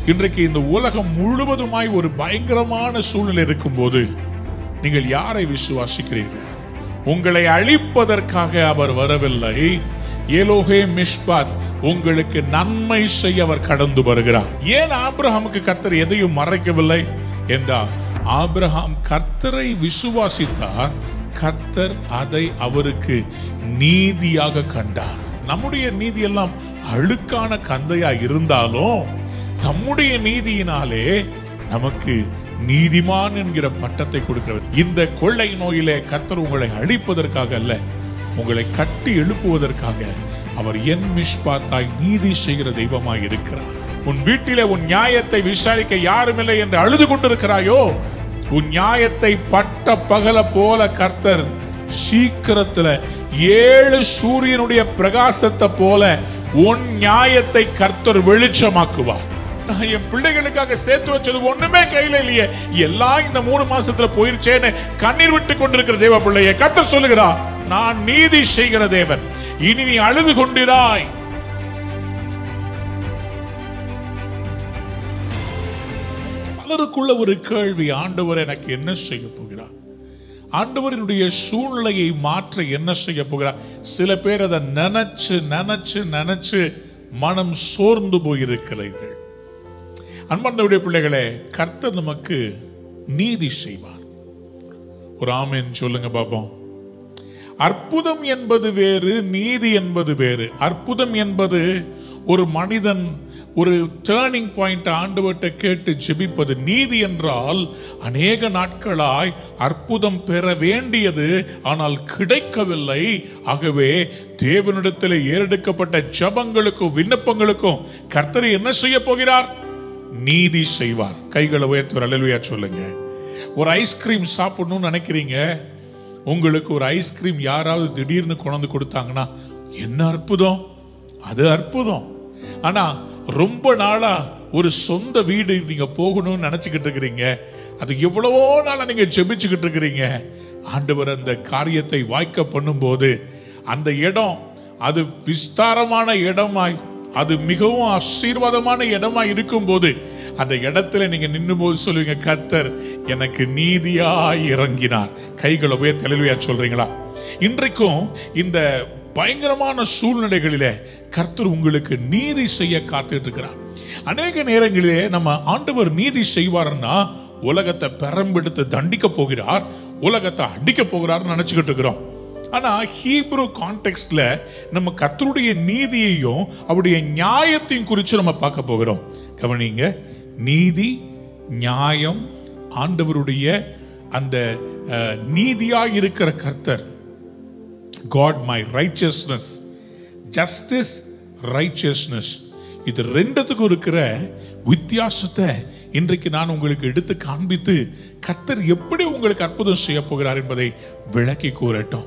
இன்றைக்கு இந்த உலகம் முழுவதுமாய் ஒரு பயங்கரமான சூழ்நிலை இருக்கும் போது நீங்கள் யாரை விசுவாசிக்கிறீர்கள்? உங்களை அழிப்பதற்காக அவர் வரவில்லை. எலோஹே மிஷ்பாத், உங்களுக்கு நன்மை செய்ய அவர் கடந்து வருகிறார். ஏன் ஆபிரகாமுக்கு கர்த்தர் எதையும் மறைக்கவில்லை என்றால், ஆபிரகாம் கர்த்தரை விசுவாசித்தார், கர்த்தர் அதை அவருக்கு நீதியாக கண்டார். நம்முடைய நீதி எல்லாம் அழுக்கான கந்தையா இருந்தாலும் தம்முடைய நீதியினாலே நமக்கு நீதிமான் என்கிற பட்டத்தை கொடுக்கிறார். இந்த கொள்ளை நோயிலே கர்த்தர் உங்களை அழிப்பதற்காக அல்ல, உங்களை கட்டி எழுப்புவதற்காக அவர் என் மிஷ்பாத்தாய் நீதி செய்கிற தெய்வமாய் இருக்கிறார். உன் வீட்டிலே உன் நியாயத்தை விசாரிக்க யாரும் இல்லை என்று அழுது கொண்டிருக்கிறாயோ, உன் நியாயத்தை பட்ட பகல போல கர்த்தர் சீக்கிரத்துல 7 சூரியனுடைய பிரகாசத்தை போல உன் நியாயத்தை கர்த்தர் வெளிச்சமாக்குவார். நான் என் பிள்ளைகளுக்காக சேர்த்து வச்சது ஒண்ணுமே கையில இல்லையே, எல்லாம் இந்த 3 மாசத்துல போயிருச்சேன்னு கண்ணீர் விட்டு கொண்டிருக்கிற தேவ பிள்ளையே, கர்த்தர் சொல்லுகிறார், நான் நீதி செய்கிற தேவன், இனி நீ அழுது கொண்டிராய். பலருக்குள்ள ஒரு கேள்வி, ஆண்டவர் எனக்கு என்ன செய்ய போகிறார்? ஆண்டவரினுடைய சூழ்நிலையை மாற்ற என்ன செய்ய போகிறார்? சில பேர் அதை நினைச்சு நினைச்சு நினைச்சு மனம் சோர்ந்து போயிருக்கிறீர்கள். அன்பார்ந்தவருடைய பிள்ளைகளே, கர்த்தர் நமக்கு நீதி செய்வார். ஒரு ஆமென் சொல்லுங்க பாப்போம். அற்புதம் என்பது வேறு, நீதி என்பது வேறு. அற்புதம் என்பது ஒரு மனிதன் ஒரு டர்னிங் பாயிண்ட் ஆண்டவர்கிட்ட கேட்டு ஜெபிப்பது. நீதி என்றால் அநேக நாட்களாய் அற்புதம் பெற வேண்டியது, ஆனால் கிடைக்கவில்லை. ஆகவே தேவனிடத்தில் ஏறெடுக்கப்பட்ட ஜெபங்களுக்கும் விண்ணப்பங்களுக்கும் கர்த்தர் என்ன செய்ய போகிறார்? நீதி செய்வார். கைகளை உயர்த்தி அல்லேலூயா சொல்லுங்க. ஒரு ஐஸ்கிரீம் சாப்பிடணும்னு நினைக்கிறீங்க, உங்களுக்கு ஒரு ஐஸ்கிரீம் யாராவது திடீர்னு கொண்டு கொடுத்தாங்கன்னா என்ன அற்புதம், அது அற்புதம். ஆனா ரொம்ப நாளா ஒரு சொந்த வீடு நீங்க போகணும்னு நினைச்சுக்கிட்டு இருக்கிறீங்க, அது எவ்வளவோ நாளா நீங்க ஜெபிச்சுக்கிட்டு இருக்கிறீங்க. ஆண்டவர் அந்த காரியத்தை வாய்க்க பண்ணும் போது அந்த இடம் அது விஸ்தாரமான இடமாய், அது மிகவும் ஆசீர்வாதமான இடமா இருக்கும் போது அந்த இடத்துல நீங்க நின்று போது சொல்லுவீங்க, கர்த்தர் எனக்கு நீதியாய் இறங்கினார். கைகளை உயர்த்தி அல்லேலூயா சொல்றீங்களா? இன்றைக்கும் இந்த பயங்கரமான சூழ்நிலைகளிலே கர்த்தர் உங்களுக்கு நீதி செய்ய காத்துட்டு இருக்கிறார். அநேக நேரங்களிலே நம்ம ஆண்டவர் நீதி செய்வார்னா உலகத்தை பெரம்பெடுத்து தண்டிக்க போகிறார், உலகத்தை அடிக்க போகிறார் நினைச்சுக்கிட்டு இருக்கிறோம். ஆனா ஹீப்ரு கான்டெக்ஸ்ட்ல நம்ம கர்த்தருடைய நீதியையும் அவருடைய நியாயத்தையும் குறித்து நம்ம பார்க்க போகிறோம். கவனிங்க, நீதி நியாயம், ஆண்டவருடைய அந்த நீதியாய் இருக்கிற கர்த்தர், God my righteousness, justice, righteousness, இது ரெண்டுத்துக்கும் இருக்கிற வித்தியாசத்தை இன்றைக்கு நான் உங்களுக்கு எடுத்து காண்பித்து கர்த்தர் எப்படி உங்களுக்கு அற்புதம் செய்ய போகிறார் என்பதை விளக்கி கூறட்டும்.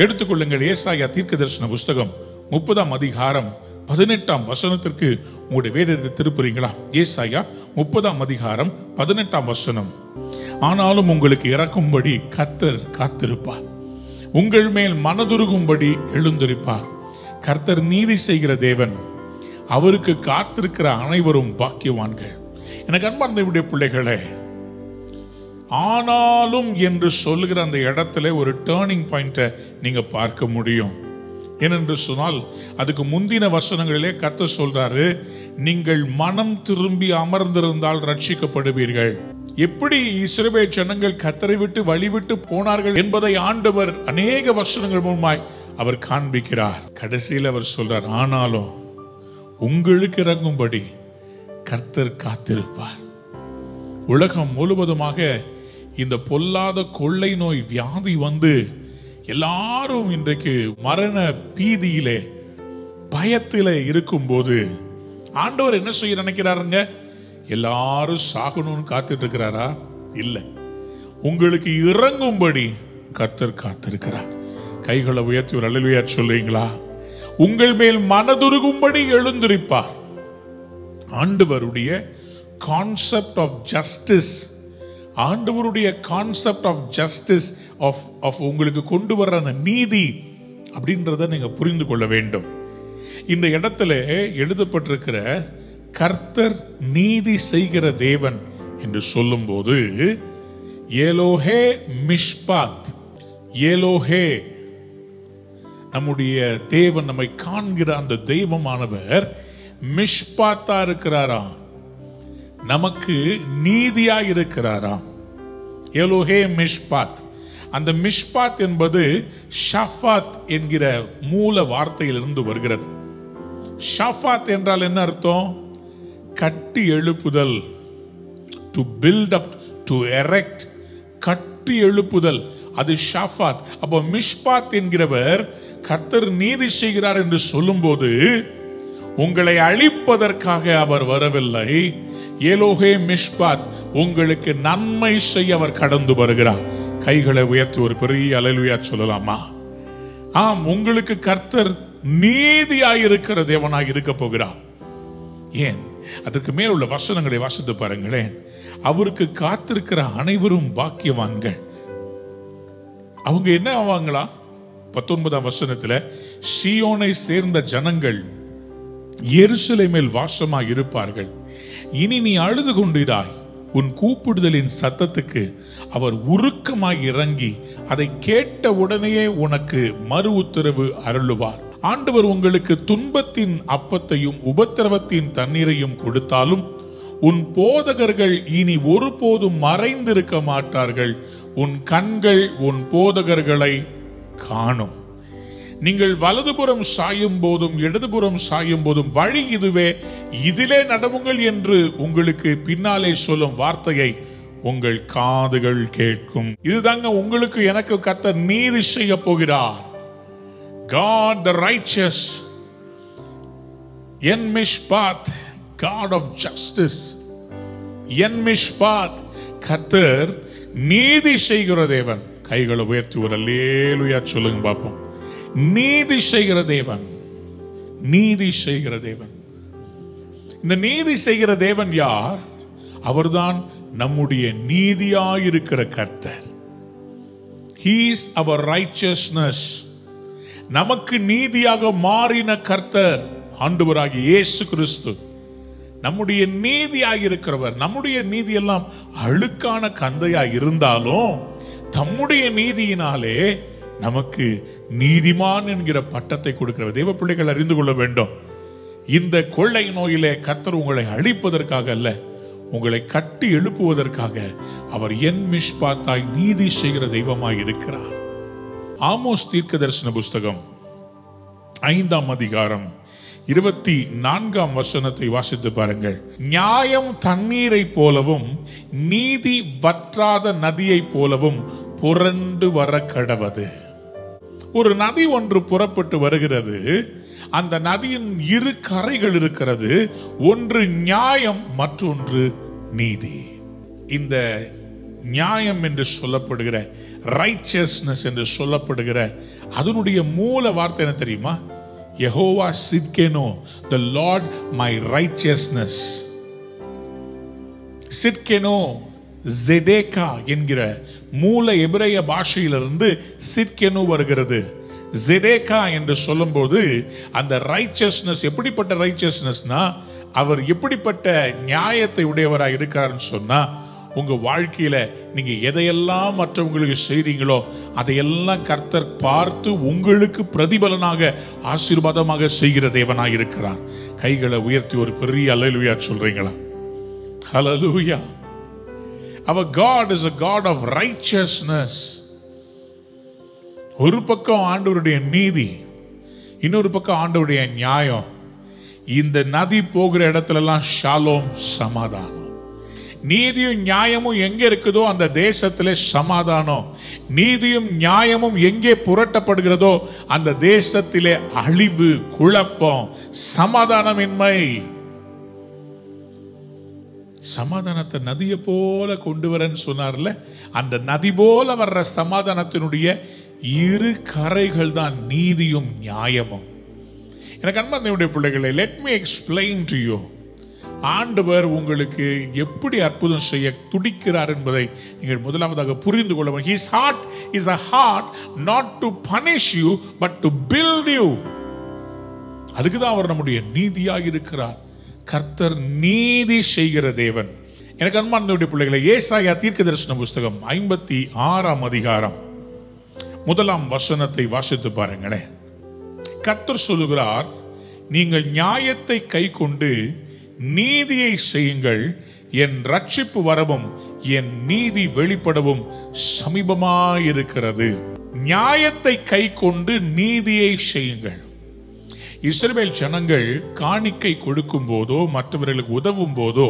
எடுத்துக்கொள்ளுங்கள், ஏசாயா தீர்க்கதரிசன புஸ்தகம் 30ஆம் அதிகாரம் 18ஆம் வசனத்திற்கு உங்களுடைய வேதத்தை திருப்புறீங்களா? ஏசாயா 30ஆம் அதிகாரம் 18ஆம் வசனம். ஆனாலும் உங்களுக்கு இறக்கும்படி கர்த்தர் காத்திருப்பார், உங்கள் மேல் மனதுருகும்படி எழுந்திருப்பார். கர்த்தர் நீதி செய்கிற தேவன், அவருக்கு காத்திருக்கிற அனைவரும் பாக்கியவான்கள். எனக்கு அன்பார்ந்த பிள்ளைகளே, ஆனாலும் என்று சொல்லுகிற அந்த இடத்துல ஒரு டர்னிங் பாயிண்ட்டை நீங்க பார்க்க முடியும். ஏனென்று சொன்னால் அதுக்கு முந்தின வசனங்களிலே கர்த்தர் சொல்றாரு, நீங்கள் மனம் திரும்பி அமர்ந்திருந்தால் ரட்சிக்கப்படுவீர்கள். எப்படி இஸ்ரவேல் ஜனங்கள் கர்த்தரை விட்டு வழிவிட்டு போனார்கள் என்பதை ஆண்டவர் அநேக வசனங்கள் மூலமாய் அவர் காண்பிக்கிறார். கடைசியில் அவர் சொல்றார், ஆனாலும் உங்களுக்கு இறங்கும்படி கர்த்தர் காத்திருப்பார். உலகம் முழுவதுமாக இந்த பொல்லாத கொள்ளை நோய் வியாதி வந்து எல்லாரும் இன்றைக்கு மரண பீதியிலே பயத்திலே இருக்கும் போது ஆண்டவர் என்ன செய்ய நினைக்கிறாருங்க? எல்லாரும் சாகணும்னு காத்துட்டு இருக்கிறாரா? இல்லை, உங்களுக்கு இறங்கும்படி கர்த்தர் காத்திருக்கிறார். கைகளை உயர்த்தி ஒரு அல்லேலூயா சொல்றீங்களா? உங்கள் மேல் மனதுருகும்படி எழுந்திருப்பார். ஆண்டவருடைய கான்செப்ட் ஆஃப் ஜஸ்டிஸ், ஆண்டவருடைய கான்செப்ட் ஆஃப் ஜஸ்டிஸ் ஆஃப் உங்களுக்கு கொண்டு வர்ற அந்த நீதி அப்படின்றத நீங்க புரிந்து கொள்ள வேண்டும். இந்த இடத்துல எழுதப்பட்டிருக்கிற கர்த்தர் நீதி செய்கிற தேவன் என்று சொல்லும்போது ஏலோஹே மிஷ்பாத், ஏலோஹே நம்முடைய தேவன், நம்மை காண்கிற அந்த தெய்வமானவர் மிஷ்பாத்தா இருக்கிறாராம், நமக்கு நீதியா இருக்கிறாராம். ஏலோஹே மிஷ்பாத். அந்த மிஷ்பாத் என்பது ஷாஃபாத் என்கிற மூல வார்த்தையிலிருந்து வருகிறது. ஷாஃபாத் என்றால் என்ன அர்த்தம்? கட்டி எழுப்புதல், to build up, to erect, கட்டி எழுப்புதல், அது ஷாஃபாத். அப்போ மிஷ்பாத் என்கிறவர் கர்த்தர் நீதி செய்கிறார் என்று சொல்லும்போது உங்களை அழிப்பதற்காக அவர் வரவில்லை. ஏலோஹே மிஷ்பாத், உங்களுக்கு நன்மை செய்ய அவர் கடந்து வருகிறார். கைகளை உயர்த்தி ஒரு பெரிய அல்லேலூயா சொல்லலாமா? ஆம், உங்களுக்கு கர்த்தர் நீதியாயிருக்கிற தேவனாய் இருக்க போகிறார். ஏன்? அதற்கு மேல் உள்ள வசனங்களை வாசித்து பாருங்களேன். அவருக்கு காத்திருக்கிற அனைவரும் பாக்கியவான்கள். அவங்க என்ன ஆவாங்களா? 19ஆம் வசனத்துல, சீயோனை சேர்ந்த ஜனங்கள் எருசலேமில் வாசமாய் இருப்பார்கள். இனி நீ அழுது கொண்டிராய், உன் கூப்பிடுதலின் சத்தத்துக்கு அவர் உருக்கமாய் இறங்கி அதை கேட்ட உடனேயே உனக்கு மறு உத்தரவு அருளுவார். ஆண்டவர் உங்களுக்கு துன்பத்தின் அப்பத்தையும் உபத்திரவத்தின் தண்ணீரையும் கொடுத்தாலும் உன் போதகர்கள் இனி ஒருபோதும் மறைந்திருக்க மாட்டார்கள். உன் கண்கள் உன் போதகர்களை காணும். நீங்கள் வலதுபுறம் சாயும் போதும் இடதுபுறம் சாயும் போதும் வழி இதுவே, இதிலே நடவுங்கள் என்று உங்களுக்கு பின்னாலே சொல்லும் வார்த்தையை உங்கள் காதுகள் கேட்கும். இதுதாங்க உங்களுக்கு எனக்கு கர்த்தர் நீதி செய்ய போகிறார். God the righteous, En Mishpat, God of justice, En Mishpat, கர்த்தர் நீதி செய்கிற தேவன். கைகளை உயர்த்தி ஒரு அல்லேலூயா சொல்லுங்க பாப்போம். நீதி செய்கிற தேவன், நீதி செய்கிற தேவன். இந்த நீதி செய்கிற தேவன் யார்? அவர்தான் நம்முடைய நீதியாயிருக்கிற கர்த்தர். He is our righteousness. நமக்கு நீதியாக மாறின கர்த்தர் ஆண்டவராகிய இயேசு கிறிஸ்து நம்முடைய நீதியாயிருக்கிறவர். நம்முடைய நீதி எல்லாம் அழுக்கான கந்தையா இருந்தாலும் தம்முடைய நீதியினாலே நமக்கு நீதிமான் என்கிற பட்டத்தை கொடுக்கிறவர். தேவ பிள்ளைகள் அறிந்து கொள்ள வேண்டும், இந்த கொள்ளை நோயிலே கர்த்தர் உங்களை அழிப்பதற்காக அல்ல, உங்களை கட்டி எழுப்புவதற்காக அவர் என் மிஷ்பாத்தாய் நீதி செய்கிற தெய்வமாய் இருக்கிறார். ஆமோஸ் தீர்க்கதரிசன புஸ்தகம் 5ஆம் அதிகாரம் 24ஆம் வசனத்தை வாசித்து பாருங்கள். நியாயம் தண்ணீரை போலவும் நீதி வற்றாத நதியை போலவும் புரண்டு வர கடவது. ஒரு நதி ஒன்று புறப்பட்டு வருகிறது. அந்த நதியின் இரு கரைகள் இருக்கிறது. ஒன்று நியாயம், மற்றொன்று நீதி. இந்த நியாயம் என்று சொல்லப்படுகிற, ரைச்சஸ்னஸ் என்று சொல்லப்படுகிற அதனுடைய மூல வார்த்தை என்ன தெரியுமா? Jehovah சிட்கேனோ, the Lord my righteousness. சிட்கேனோ ஜெடேகா என்கிற மூல எபிரேய பாஷையிலிருந்து சிட்கேனோ வருகிறது. ஜெடேகா என்று சொல்லும்போது அந்த ரைச்சஸ்னஸ் எப்படிப்பட்ட ரைச்சஸ்னஸ்னா, அவர் எப்படிப்பட்ட நியாயத்தை உடையவராக இருக்கிறார்னு சொன்னா, உங்க வாழ்க்கையில நீங்க எதையெல்லாம் மற்றவங்களுக்கு செய்றீங்களோ அதையெல்லாம் கர்த்தர் பார்த்து உங்களுக்கு பிரதிபலனாக ஆசீர்வாதமாக செய்கிற தேவனாக இருக்கிறார். கைகளை உயர்த்தி ஒரு பெரிய அல்லேலூயா சொல்றீங்களா? ஹல்லேலூயா. Our God is a God of righteousness. ஒரு பக்கம் ஆண்டவருடைய நீதி, இன்னொரு பக்கம் ஆண்டவருடைய நியாயம். இந்த நதி போகிற இடத்துல எல்லாம் ஷாலோம், சமாதானம். நீதியும் நியாயமும் எங்க இருக்குதோ அந்த தேசத்திலே சமாதானம். நீதியும் நியாயமும் எங்கே புரட்டப்படுகிறதோ அந்த தேசத்திலே அழிவு, குழப்பம், சமாதானமின்மை. சமாதானத்தை நதியை போல கொண்டு வரன்னு சொன்னார்ல, அந்த நதி போல வர்ற சமாதானத்தினுடைய இரு கரைகள் தான் நீதியும் நியாயமும். எனக்கு அன்பார்ந்தவருடைய பிள்ளைகளை, let me explain to you. ஆண்டவர் உங்களுக்கு எப்படி அற்புதம் செய்ய துடிக்கிறார் என்பதை நீங்கள் முதலாவதாக புரிந்து கொள்ள வேண்டும். His heart is a heart not to punish you but to build you. அதுக்கு தான் அவர் நம்முடைய நீதியாக இருக்கிறார். கர்த்தர் நீதி செய்கிற தேவன். எனக்கு அன்பார்ந்தவருடைய பிள்ளைகளை, ஏசாயா தீர்க்கதரிசன புஸ்தகம் 56ஆம் அதிகாரம் 1ஆம் வசனத்தை வாசித்து பாருங்களேன். கர்த்தர் சொல்லுகிறார், நீங்கள் நியாயத்தை கை கொண்டு நீதியை செய்யுங்கள், என் ரட்சிப்பு வரவும் என் நீதி வெளிப்படவும் சமீபமாயிருக்கிறது. நியாயத்தை கை கொண்டு நீதியை செய்யுங்கள். இஸ்ரவேல் ஜனங்கள் காணிக்கை கொடுக்கும் போதோ மற்றவர்களுக்கு உதவும் போதோ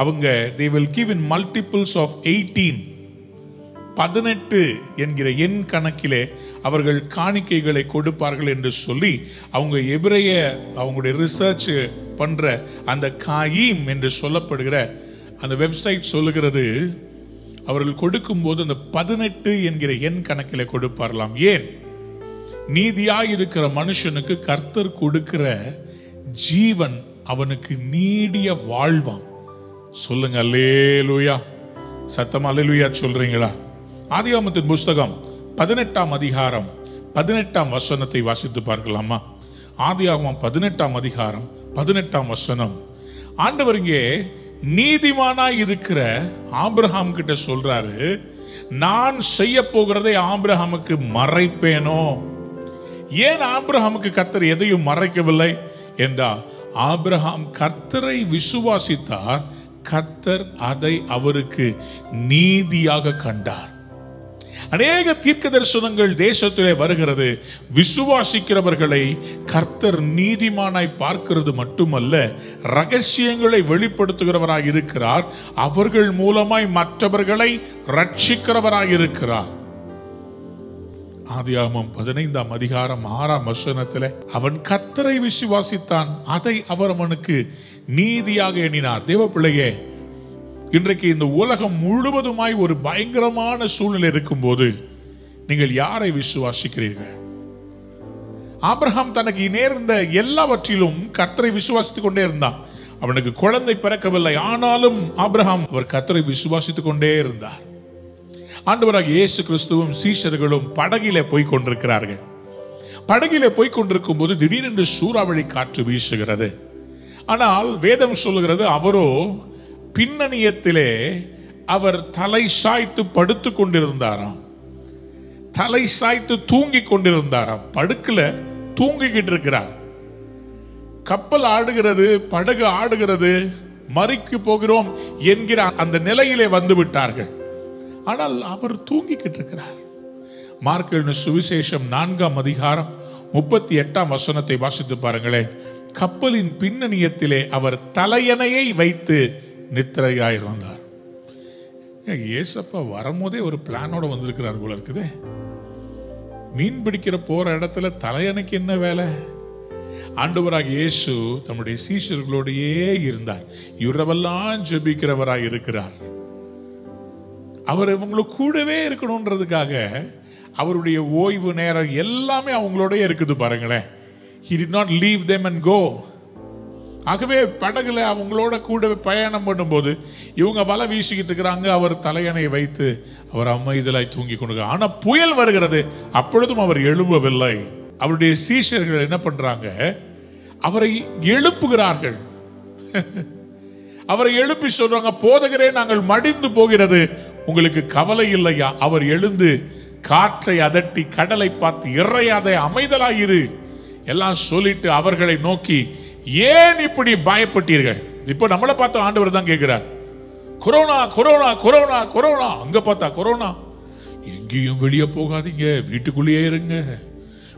அவங்க they will give in multiples of 18 என்கிற எண் கணக்கிலே அவர்கள் காணிக்கைகளை கொடுப்பார்கள் என்று சொல்லி அவங்க எபிரேய அவங்களுடைய ரிசர்ச் பண்ற அந்த காயீம் என்று சொல்லப்படுகிற அந்த வெப்சைட் சொல்லுகிறது, அவர்கள் கொடுக்கும் போது அந்த 18 என்கிற எண் கணக்கிலே கொடுப்பார்களாம். ஏன்? நீதியாய் இருக்கிற மனுஷனுக்கு கர்த்தர் கொடுக்கிற ஜீவன் அவனுக்கு நீடிய வாழ்வாம். சொல்லுங்க அல்லேலூயா. சத்தமா அல்லேலூயா சொல்றீங்களா? ஆதியாகமத்தின் புஸ்தகம் 18ஆம் அதிகாரம் 18ஆம் வசனத்தை வாசித்து பார்க்கலாமா? ஆதியாகமம் 18ஆம் அதிகாரம் 18ஆம் வசனம். ஆண்டவர் இங்கே நீதிமானாய் இருக்கிற ஆபிரகாம் கிட்ட சொல்றாரு, நான் செய்ய போகிறதை ஆபிரகாமுக்கு மறைப்பேனோ? ஏன் ஆபிரகாமுக்கு கர்த்தர் எதையும் மறைக்கவில்லை என்றால், ஆபிரகாம் கர்த்தரை விசுவாசித்தார், கர்த்தர் அதை அவருக்கு நீதியாக கண்டார். அநேக தீர்க்க தரிசனங்கள் தேசத்திலே வருகிறது. விசுவாசிக்கிறவர்களை கர்த்தர் நீதிமானாய் பார்க்கிறது மட்டுமல்ல, ரகசியங்களை வெளிப்படுத்துகிறவராய் இருக்கிறார். அவர்கள் மூலமாய் மற்றவர்களை ரட்சிக்கிறவராய் இருக்கிறார். ஆதியாகமம் 15ஆம் அதிகாரம் 6ஆம் வசனத்தில் அவன் கர்த்தரை விசுவாசித்தான், அதை அவர் அவனுக்கு நீதியாக எண்ணினார். தேவ பிள்ளையே, இன்றைக்கு இந்த உலகம் முழுவதுமாய் ஒரு பயங்கரமான சூழ்நிலை இருக்கும் போது நீங்கள் யாரை விசுவாசிக்கிறீர்கள்? ஆபிரகாம் தனக்கு நேர்ந்த எல்லாவற்றிலும் கர்த்தரை விசுவாசித்துக் கொண்டே இருந்தான். அவனுக்கு குழந்தை பிறக்கவில்லை, ஆனாலும் ஆபிரகாம் அவர் கர்த்தரை விசுவாசித்துக் கொண்டே இருந்தார். ஆண்டவராக இயேசு கிறிஸ்துவும் சீஷர்களும் படகிலே போய் கொண்டிருக்கிறார்கள். படகிலே போய் கொண்டிருக்கும் போது திடீரென்று சூறாவளி காற்று வீசுகிறது. ஆனால் வேதம் சொல்லுகிறது, அவரோ பின்னணியத்திலே அவர் தலை சாய்த்து படுத்து கொண்டிருந்தாராம். தலை சாய்த்து தூங்கி கொண்டிருந்தாராம். படுக்கல தூங்கிக்கிட்டு இருக்கிறார். கப்பல் ஆடுகிறது, படகு ஆடுகிறது, மறிக்கு போகிறோம் என்கிற அந்த நிலையிலே வந்து விட்டார்கள். ஆனால் அவர் தூங்கிக்கிட்டு இருக்கிறார். மார்க் எழுதின சுவிசேஷம் 4ஆம் அதிகாரம் 38ஆம் வசனத்தை வாசித்து பாருங்களேன். கப்பலின் பின்னணியத்திலே அவர் தலையணையை வைத்து நித்திரையாயிருந்தார். ஏசப்பா வரும்போதே ஒரு பிளானோட வந்திருக்கிறார் போல இருக்குது. மீன் பிடிக்கிற போற இடத்துல தலையணைக்கு என்ன வேலை? ஆண்டவராக இயேசு தம்முடைய சீஷர்களோடையே இருந்தார். இரவெல்லாம் ஜெபிக்கிறவராக இருக்கிறார். அவர் இவங்களுக்கு கூடவே இருக்கணும்ன்றதுக்காக அவருடைய ஓய்வு நேரம் எல்லாமே அவங்களோட இருக்குது பாருங்களேன். He did not leave them and go. ஆகவே படகுல அவங்களோட கூட பயணம் பண்ணும்போது இவங்க வலை வீசிக்கிட்டு இருக்கிறாங்க, அவர் தலையணை வைத்து அவர் அமைதலாய் தூங்கி கொண்டு. ஆனா புயல் வருகிறது, அப்பொழுதும் அவர் எழும்பவில்லை. அவருடைய சீஷர்கள் என்ன பண்றாங்க? அவரை எழுப்புகிறார்கள். அவரை எழுப்பி சொல்றாங்க, போதகரே நாங்கள் மடிந்து போகிறது, உங்களுக்கு கவலை இல்லையா? அவர் எழுந்து காற்றை அதட்டி கடலை பார்த்து, இறையாதே அமைதலாயிரு எல்லாம் சொல்லிட்டு அவர்களை நோக்கி, ஏன் இப்படி பயப்பட்டீர்கள்? இப்போ நம்மளை பார்த்து ஆண்டவர் தான் கேட்கிறார், கொரோனா கொரோனா கொரோனா கொரோனா. அங்க பார்த்தா கொரோனா. எங்கேயும் வெளியே போகாதீங்க, வீட்டுக்குள்ளேயே இருங்க.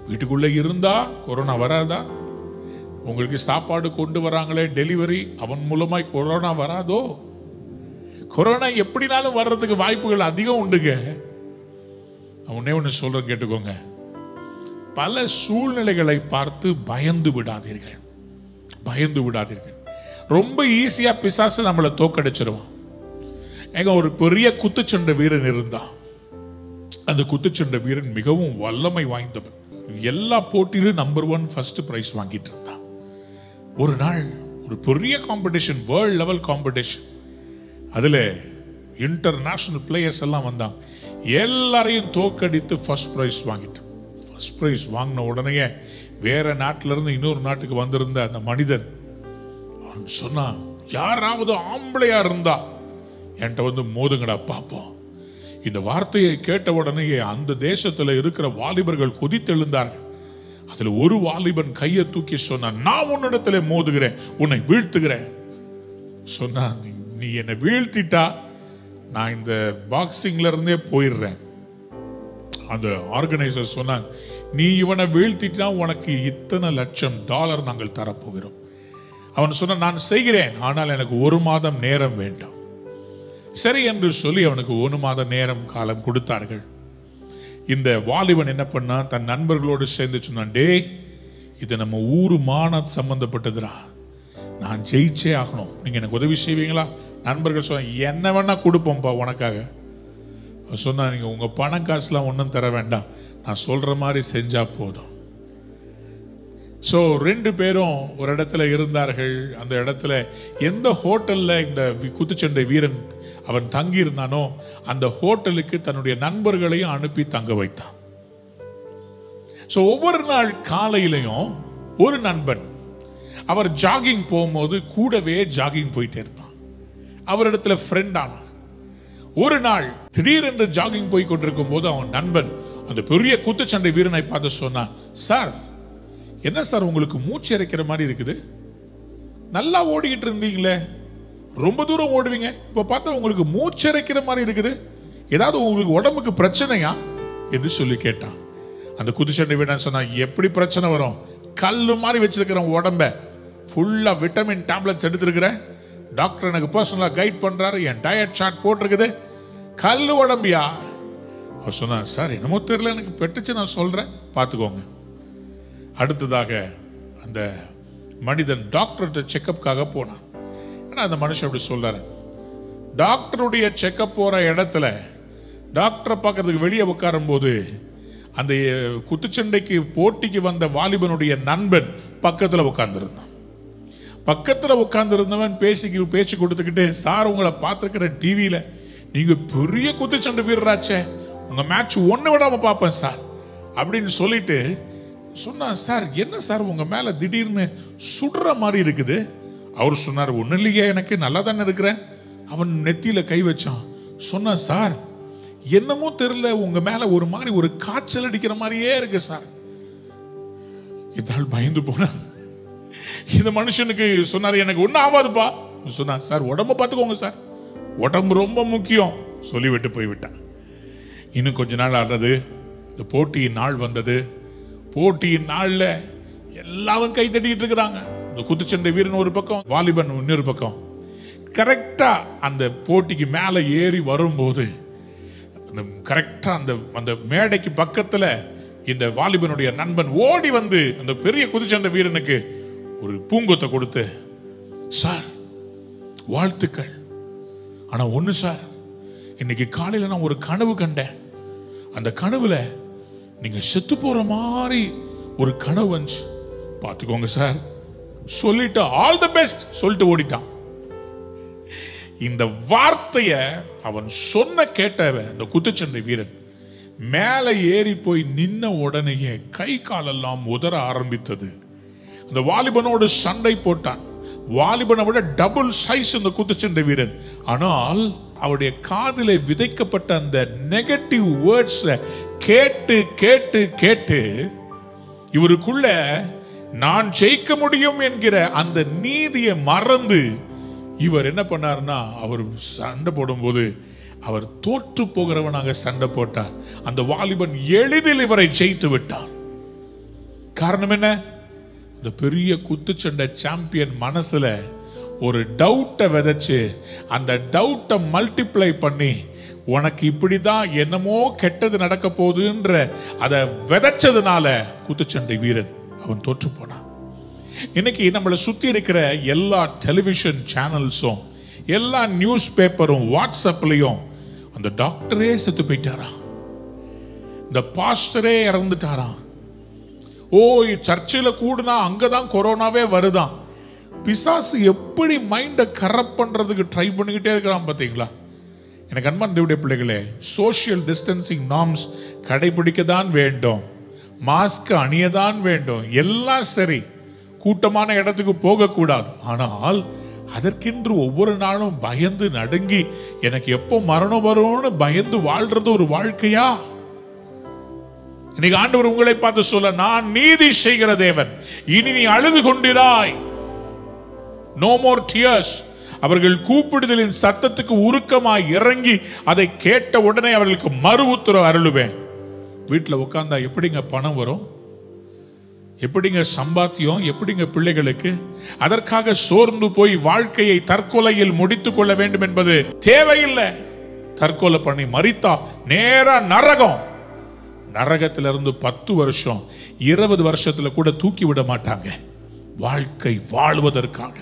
வீட்டுக்குள்ளே இருந்தா கொரோனா வராதா? உங்களுக்கு சாப்பாடு கொண்டு வராங்களே டெலிவரி, அவன் மூலமாய் கொரோனா வராதோ? கொரோனா எப்படினாலும் வர்றதுக்கு வாய்ப்புகள் அதிகம் உண்டுங்க. ஒன்னே ஒன்று சொல்றேன், கேட்டுக்கோங்க. பல சூழ்நிலைகளை பார்த்து பயந்து விடாதீர்கள். பயந்து விடாதீர்கள். ரொம்ப ஈஸியா பிசாசு நம்மளை தோக்கடிச்சிருவான். எங்க ஒரு பெரிய குத்துச்சண்டை வீரன் இருந்தான். அந்த குத்துச்சண்டை வீரன் மிகவும் வல்லமை வாய்ந்தவன். எல்லா போட்டியிலும் நம்பர் 1 ஃபர்ஸ்ட் பிரைஸ் வாங்கிட்டு இருந்தான். ஒரு நாள் ஒரு பெரிய காம்படிஷன், வேர்ல்ட் லெவல் காம்படிஷன். அதுல இன்டர்நேஷனல் பிளேயர்ஸ் எல்லாம் வந்தாங்க. எல்லாரையும் தோக்கடித்து ஃபர்ஸ்ட் பிரைஸ் வாங்கிட்டான். ஃபர்ஸ்ட் பிரைஸ் வாங்கின உடனே வேற நாட்டில இருந்து இன்னொரு நாட்டுக்கு வந்திருந்த அந்த மனிதன் சொன்னா, யாராவது ஆம்பளையா இருந்தா என்கிட்ட வந்து மோதுங்கடா பாப்போம். இந்த வார்த்தையை கேட்ட உடனே அந்த தேசத்துல இருக்கிற வாலிபர்கள் கொதித்தெழுந்தார்கள். அதுல ஒரு வாலிபன் கையை தூக்கி சொன்னான், நான் உன்னிடத்துல மோதுகிறேன், உன்னை வீழ்த்துகிறேன். சொன்னா, நீ என்னை வீழ்த்திட்டா நான் இந்த பாக்ஸிங்ல இருந்தே போயிடுறேன். அந்த ஆர்கனைசர் சொன்னாங்க, நீ இவனை வீழ்த்திட்டா உனக்கு இத்தனை $1,00,000 நாங்கள் தரப்போகிறோம். அவன் சொன்ன, நான் செய்கிறேன், ஆனால் எனக்கு 1 மாதம் நேரம் வேண்டும். சரி என்று சொல்லி அவனுக்கு 1 மாத நேரம் காலம் கொடுத்தார்கள். இந்த வாலிபன் என்ன பண்ணா, தன் நண்பர்களோடு சேர்ந்து சொன்னான், டேய், இது நம்ம ஊரு மான சம்பந்தப்பட்டதுடா, நான் ஜெயிச்சே ஆகணும், நீங்க எனக்கு உதவி செய்வீங்களா? நண்பர்கள் சொன்ன, என்ன வேணா கொடுப்போம்ப்பா உனக்காக. சொன்னா, நீங்க உங்க பணம் காசுலாம் ஒன்றும் தர வேண்டாம், நான் சொல்ற மாதிரி செஞ்சா போதும். ஸோ 2 பேரும் ஒரு இடத்துல இருந்தார்கள். அந்த இடத்துல எந்த ஹோட்டல்ல இந்த குத்துச்சண்டை வீரன் அவன் தங்கி இருந்தானோ அந்த ஹோட்டலுக்கு தன்னுடைய நண்பர்களையும் அனுப்பி தங்க வைத்தான். ஸோ ஒவ்வொரு நாள் காலையிலையும் ஒரு நண்பன் அவர் ஜாகிங் போகும்போது கூடவே ஜாகிங் போயிட்டே இருப்பான். அவரிடத்துல ஃப்ரெண்ட் ஆனான். ஒரு நாள் திடீரென்று ஜாகிங் போய் கொண்டிருக்கும் போது அவன் நண்பன் அந்த பெரிய குத்துச்சண்டை வீரனை பார்த்து சொன்னான், சார், என்ன சார் உங்களுக்கு மூச்சு இறைக்கிற மாதிரி இருக்குது? நல்லா ஓடிக்கிட்டு இருந்தீங்களே, ரொம்ப தூரம் ஓடுவீங்க, இப்ப பார்த்தா உங்களுக்கு மூச்சு இறைக்கிற மாதிரி இருக்குது, ஏதாவது உங்களுக்கு உடம்புக்கு பிரச்சனையா என்று சொல்லி கேட்டான். அந்த குத்துச்சண்டை வீரன் சொன்னா, எப்படி பிரச்சனை வரும்? கல்லு மாதிரி வச்சிருக்கிறேன் உடம்ப, ஃபுல்லா விட்டமின் டேப்லெட்ஸ் எடுத்திருக்கிறேன், டாக்டர் எனக்கு பர்சனலா கைட் பண்றாரு, என் டயட் சார்ட் போட்டிருக்குது, கல்லு உடம்பியா? அவர் சொன்னா, சார் என்னமோ தெரியல, எனக்கு பெட்டுச்சு, நான் சொல்றேன், பார்த்துக்கோங்க. அடுத்ததாக அந்த மனிதன் டாக்டர்கிட்ட செக்கப்காக போனான். ஏன்னா அந்த மனுஷன் அப்படி சொல்றாரு, டாக்டருடைய செக்கப் போற இடத்துல டாக்டரை பார்க்கறதுக்கு வெளியே உட்காரும் போது அந்த குத்துச்சண்டைக்கு போட்டிக்கு வந்த வாலிபனுடைய நண்பன் பக்கத்துல உட்கார்ந்துருந்தான். பக்கத்துல உட்கார்ந்துருந்தவன் பேச்சு கொடுத்துக்கிட்டு, சார், உங்களை பார்த்துருக்கிற டிவியில நீங்க பெரிய குத்துச்சண்டை வீரராச்சே, உங்க மேட்ச் ஒண்ணு விடாம பார்ப்பேன் சார் அப்படின்னு சொல்லிட்டு சொன்னா, சார் என்ன சார் உங்க மேல திடீர்னு சுடுற மாதிரி இருக்குது? அவர் சொன்னார், ஒண்ணு இல்லையா, எனக்கு நல்லா தானே இருக்கிறேன். அவன் நெத்தியில கை வச்சான். சொன்னா, சார் என்னமோ தெரியல, உங்க மேல ஒரு மாதிரி ஒரு காய்ச்சல் அடிக்கிற மாதிரியே இருக்கு சார். இதால் பயந்து போன இந்த மனுஷனுக்கு சொன்னாரு, எனக்கு ஒன்னும் ஆகாதுப்பா. சொன்னா, சார் உடம்ப பார்த்துக்கோங்க சார், உடம்பு ரொம்ப முக்கியம் சொல்லிவிட்டு போய்விட்டான். இன்னும் கொஞ்ச நாள் ஆனது, இந்த போட்டியின் நாள் வந்தது. போட்டியின் நாள்ல எல்லாரும் கை தட்டிட்டு இருக்கிறாங்க. இந்த குத்துச்சண்டை வீரன் ஒரு பக்கம், வாலிபன் இன்னொரு பக்கம். கரெக்டா அந்த போட்டிக்கு மேல ஏறி வரும்போது கரெக்டா அந்த மேடைக்கு பக்கத்துல இந்த வாலிபனுடைய நண்பன் ஓடி வந்து அந்த பெரிய குத்துச்சண்டை வீரனுக்கு ஒரு பூங்கொத்தை கொடுத்து, சார் வாழ்த்துக்கள், ஆனா ஒண்ணு சார், இன்னைக்கு காலையில நான் ஒரு கனவு கண்டேன், அந்த கனவுல நீங்க செத்து போற மாதிரி ஒரு கனவு வந்துச்சு, பாத்துக்கோங்க சார் சொல்லிட்டு ஆல் தி பெஸ்ட் சொல்லிட்டு ஓடிட்டான். இந்த வார்த்தைய அவன் சொன்ன கேட்டவன் அந்த குத்துச்சண்டை வீரன் மேல ஏறி போய் நின்ன உடனேயே கை காலெல்லாம் உதற ஆரம்பித்தது. அந்த வாலிபனோடு சண்டை போட்டான். வாலிபனை விட டபுள் சைஸ் இந்த குத்துச்சண்டை வீரன். ஆனால் அவருடைய காதிலே விதைக்கப்பட்ட அந்த நெகட்டிவ் வேர்ட்ஸ் கேட்டு கேட்டு கேட்டு இவருக்குள்ள நான் ஜெயிக்க முடியும் என்கிற அந்த நீதியை மறந்து இவர் என்ன பண்ணாருன்னா, அவர் சண்டை போடும்போது அவர் தோற்று போகிறவனாக சண்டை போட்டார். அந்த வாலிபன் எளிதில் இவரை ஜெயித்து விட்டார். காரணம் என்ன? இந்த பெரிய குத்துச்சண்டை சாம்பியன் மனசுல ஒரு டவுட்டை விதைச்சு அந்த டவுட்டை மல்டிப்ளை பண்ணி உனக்கு இப்படிதான் என்னமோ கெட்டது நடக்க போகுதுன்ற அதை விதைச்சதுனால குத்துச்சண்டை வீரன் அவன் தோற்று போனான். இன்னைக்கு நம்மளை சுத்தி இருக்கிற எல்லா டெலிவிஷன் சேனல்ஸும் எல்லா நியூஸ் பேப்பரும் வாட்ஸ்அப்லயும் அந்த டாக்டரே செத்து போயிட்டாராம், இந்த பாஸ்டரே இறந்துட்டாராம், ஓ சர்ச்சில் கூடுனா அங்கதான் கொரோனாவே வருதான். பிசாசு எப்படி மைண்டை கரப்ட் பண்றதுக்கு ட்ரை பண்ணிக்கிட்டே இருக்கிறான் பாத்தீங்களா? எனக்கு அன்பான தேவனுடைய பிள்ளைகளே, சோஷியல் டிஸ்டன்சிங் நார்ம்ஸ் கடைபிடிக்க தான் வேண்டும், மாஸ்க் அணியதான் வேண்டும், எல்லாம் சரி. கூட்டமான இடத்துக்கு போகக்கூடாது. ஆனால் அதற்கென்று ஒவ்வொரு நாளும் பயந்து நடுங்கி எனக்கு எப்போ மரணம் வரும்னு பயந்து வாழ்றது ஒரு வாழ்க்கையா? இன்னைக்கு ஆண்டவர் உங்களை பார்த்து சொல்ல, நான் நீதி செய்கிற தேவன், இனி நீ அழுது கொண்டிராய். No more tears. அவர்கள் கூப்பிடுதலின் சத்தத்துக்கு உருக்கமாய் இறங்கி அதை கேட்ட உடனே அவர்களுக்கு மறு உத்தரவு அருளுவேன். வீட்டில் உட்கார்ந்தா எப்படிங்க பணம் வரும்? எப்படிங்க சம்பாத்தியம்? எப்படிங்க பிள்ளைகளுக்கு? அதற்காக சோர்ந்து போய் வாழ்க்கையை தற்கொலையில் முடித்துக் கொள்ள வேண்டும் என்பது தேவையில்லை. தற்கொலை பண்ணி மரித்தா நேரா நரகம். நரகத்திலிருந்து 10 வருஷம் 20 வருஷத்துல கூட தூக்கி விட மாட்டாங்க. வாழ்க்கை வாழ்வதற்காக.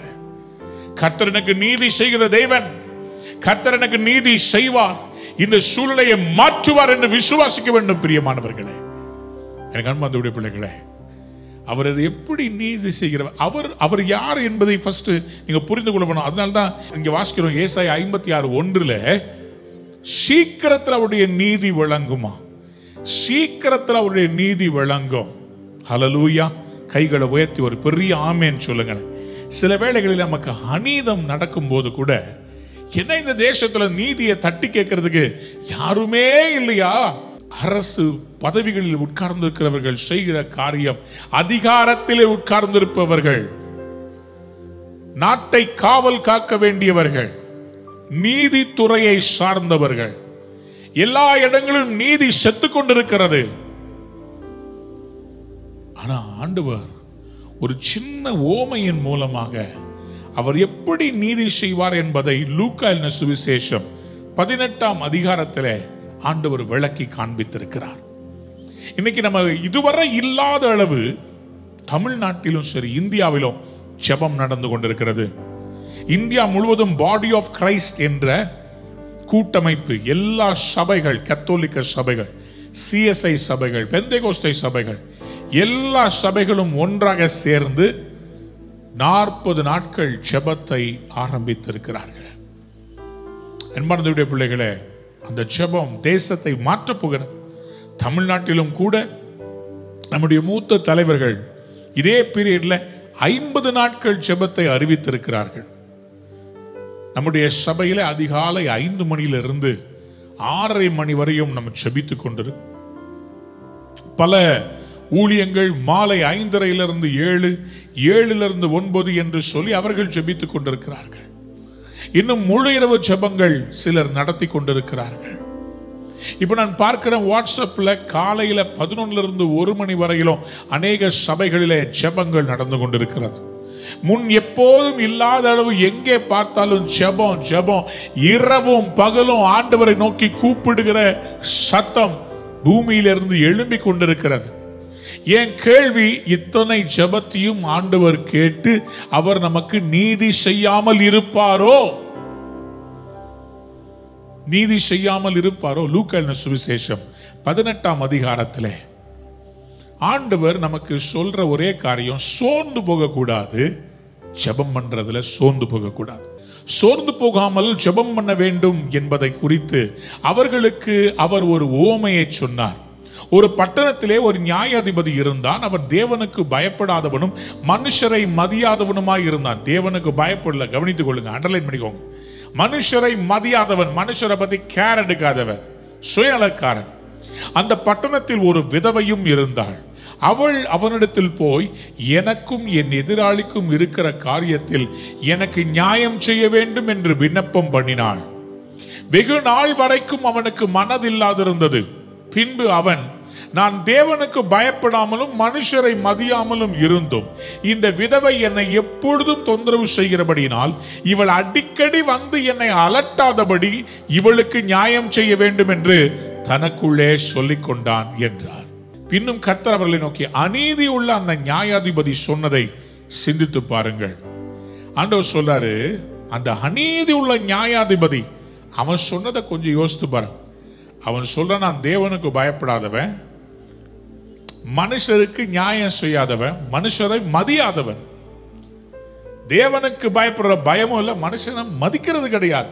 கர்த்தர் எனக்கு நீதி செய்கிற தேவன், கர்த்தர் எனக்கு நீதி செய்வார், இந்த சூழ்நிலையை மாற்றுவார் என்று விசுவாசிக்க வேண்டும். பிரியமானவர்களே, எனக்கு அன்பார்ந்த பிள்ளைகளே, அவர் எப்படி நீதி செய்கிறவர், அவர் யார் என்பதை ஃபர்ஸ்ட் நீங்க புரிந்து கொள்ள வேணும். அதனால்தான் இங்க வாசிக்கிறோம் ஏசாயா 56:1 சீக்கிரத்தில் அவருடைய நீதி விளங்குமா, சீக்கிரத்தில் அவருடைய நீதி விளங்கும். ஹல்லேலூயா. கைகளை உயர்த்தி ஒரு பெரிய ஆமென் சொல்லுங்க. சில வேளைகளில் நமக்கு அநீதம் நடக்கும் போது கூட, என்ன இந்த தேசத்துல நீதியை தட்டி கேட்கறதுக்கு யாருமே இல்லையா? அரசு பதவிகளில் உட்கார்ந்திருக்கிறவர்கள் செய்கிற காரியம், அதிகாரத்திலே உட்கார்ந்திருப்பவர்கள், நாட்டை காவல் காக்க வேண்டியவர்கள், நீதித்துறையை சார்ந்தவர்கள், எல்லா இடங்களிலும் நீதி செத்து கொண்டிருக்கிறது. ஆனா ஆண்டவர் ஒரு சின்ன ஓமையின் மூலமாக அவர் எப்படி நீதி செய்வார் என்பதை லூக்கா எழுதின சுவிசேஷம் 18ஆம் அதிகாரத்திலே ஆண்டவர் விளக்கி காண்பித்திருக்கிறார். இன்னைக்கு நம்ம இதுவரை இல்லாத அளவு தமிழ்நாட்டிலும் சரி இந்தியாவிலும் ஜெபம் நடந்து கொண்டிருக்கிறது. இந்தியா முழுவதும் பாடி ஆஃப் கிரைஸ்ட் என்ற கூட்டமைப்பு, எல்லா சபைகள், கத்தோலிக்க சபைகள், சிஎஸ்ஐ சபைகள், பெந்தேகோஸ்தே சபைகள், எல்லா சபைகளும் ஒன்றாக சேர்ந்து 40 நாட்கள் ஜெபத்தை ஆரம்பித்திருக்கிறார்கள். அன்பார்ந்த பிள்ளைகளே, அந்த ஜெபம் தேசத்தை மாற்றப் போகிறது. தமிழ்நாட்டிலும் கூட நம்முடைய மூத்த தலைவர்கள் இதே பீரியட்ல 50 நாட்கள் ஜெபத்தை அறிவித்திருக்கிறார்கள். நம்முடைய சபையில அதிகாலை 5 மணியிலிருந்து 6:30 மணி வரையும் நம்ம ஜெபித்துக் கொண்டிருக்கிறோம். பல ஊழியங்கள் மாலை 5:30 7, 7 9 என்று சொல்லி அவர்கள் ஜெபித்துக் கொண்டிருக்கிறார்கள். இன்னும் முழு இரவு ஜெபங்கள் சிலர் நடத்தி கொண்டிருக்கிறார்கள். இப்ப நான் பார்க்கிறேன் வாட்ஸ்அப்ல காலையில 11 1 மணி வரையிலும் அநேக சபைகளிலே ஜெபங்கள் நடந்து கொண்டிருக்கிறது. முன் எப்போதும் இல்லாத அளவு எங்கே பார்த்தாலும் ஜெபம் ஜெபம், இரவும் பகலும் ஆண்டவரை நோக்கி கூப்பிடுகிற சத்தம் பூமியிலிருந்து எழும்பிக் கொண்டிருக்கிறது. என் கேள்வி, இத்தனை ஜெபத்தையும் ஆண்டவர் கேட்டு அவர் நமக்கு நீதி செய்யாமல் இருப்பாரோ? நீதி செய்யாமல் இருப்பாரோ? லூக்கா எழுதின சுவிசேஷம் 18ஆம் அதிகாரத்திலே ஆண்டவர் நமக்கு சொல்ற ஒரே காரியம், சோர்ந்து போகக்கூடாது, ஜெபம் பண்றதுல சோர்ந்து போகக்கூடாது. சோர்ந்து போகாமல் ஜெபம் பண்ண வேண்டும் என்பதை குறித்து அவர்களுக்கு அவர் ஒரு உவமையை சொன்னார். ஒரு பட்டணத்திலே ஒரு நியாயாதிபதி இருந்தான். அவன் தேவனுக்கு பயப்படாதவனும் மனுஷரை மதியாதவனுமாய் இருந்தான். தேவனுக்கு பயப்படல, கவனித்துக் கொள்ளுங்க, அண்டர்லைன் பண்ணிக்கோங்க. மனுஷரை மதியாதவன், மனுஷரை பத்தி கேர் எடுக்காதவன், சுயநலக்காரன். அந்த பட்டணத்தில் ஒரு விதவையும் இருந்தாள். அவள் அவனிடத்தில் போய், எனக்கும் என் எதிராளிக்கும் இருக்கிற காரியத்தில் எனக்கு நியாயம் செய்ய வேண்டும் என்று விண்ணப்பம் பண்ணினாள். வெகு நாள் வரைக்கும் அவனுக்கு மனதில்லாதிருந்தது. பின்பு அவன், நான் தேவனுக்கு பயப்படாமலும் மனுஷரை மதியாமலும் இருந்தும் இந்த விதவை என்னை எப்பொழுதும் தொந்தரவு செய்கிறபடியினால் இவள் அடிக்கடி வந்து என்னை அலட்டாதபடி இவளுக்கு நியாயம் செய்ய வேண்டும் என்று தனக்குள்ளே சொல்லிக் கொண்டான் என்றார். பின்னும் கர்த்தர் அவர்களை நோக்கி, அநீதி உள்ள அந்த நியாயாதிபதி சொன்னதை சிந்தித்து பாருங்கள். ஆண்டவர் சொல்றாரு, அந்த அநீதி உள்ள நியாயாதிபதி அவன் சொன்னதை கொஞ்சம் யோசித்து பாருங்க. அவன் சொல்ற, நான் தேவனுக்கு பயப்படாதவன், மனுஷருக்கு நியாயம் செய்யாதவன், மனுஷரை மதியாதவன். தேவனுக்கு பயப்படுற பயமும் இல்லை, மனுஷனை மதிக்கிறது கிடையாது.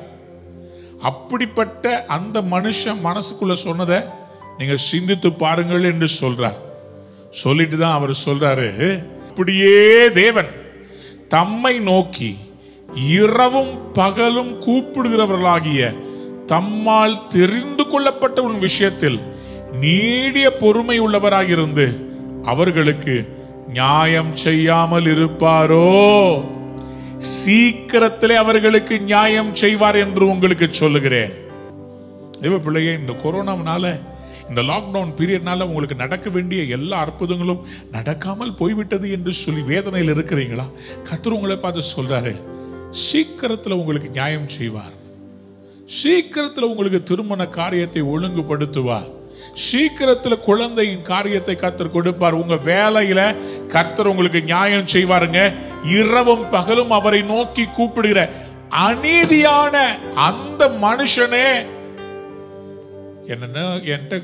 அப்படிப்பட்ட அந்த மனுஷன் மனசுக்குள்ள சொன்னதை நீங்க சிந்தித்து பாருங்கள் என்று சொல்றார். சொல்லிட்டு தான் அவர் சொல்றாரு, அப்படியே தேவன் தம்மை நோக்கி இரவும் பகலும் கூப்பிடுகிறவர்களாகிய தம்மால் தெரிந்து கொள்ளப்பட்ட உன் விஷயத்தில் நீடிய பொறுமை உள்ளவராயிருந்து அவர்களுக்கு நியாயம் செய்யாமல் இருப்பாரோ? சீக்கிரத்திலே அவர்களுக்கு நியாயம் செய்வார் என்று உங்களுக்கு சொல்லுகிறேன். தேவ பிள்ளையே, இந்த கொரோனானால, இந்த லாக்டவுன் பீரியட்னால உங்களுக்கு நடக்க வேண்டிய எல்லா அற்புதங்களும் நடக்காமல் போய்விட்டது என்று சொல்லி வேதனையில் இருக்கிறீங்களா? கர்த்தர் உங்களை பார்த்து சொல்றாரு, சீக்கிரத்தில் உங்களுக்கு நியாயம் செய்வார். சீக்கிரத்தில் உங்களுக்கு திருமண காரியத்தை ஒழுங்குபடுத்துவார். சீக்கிரத்தில் குழந்தையின் காரியத்தை கர்த்தர் கொடுப்பார். உங்க வேலையில கர்த்தர் உங்களுக்கு நியாயம் செய்வாருங்க. இரவும் பகலும் அவரை நோக்கி கூப்பிடுகிற அநீதியான அந்த மனுஷனே என்ன என்கிட்ட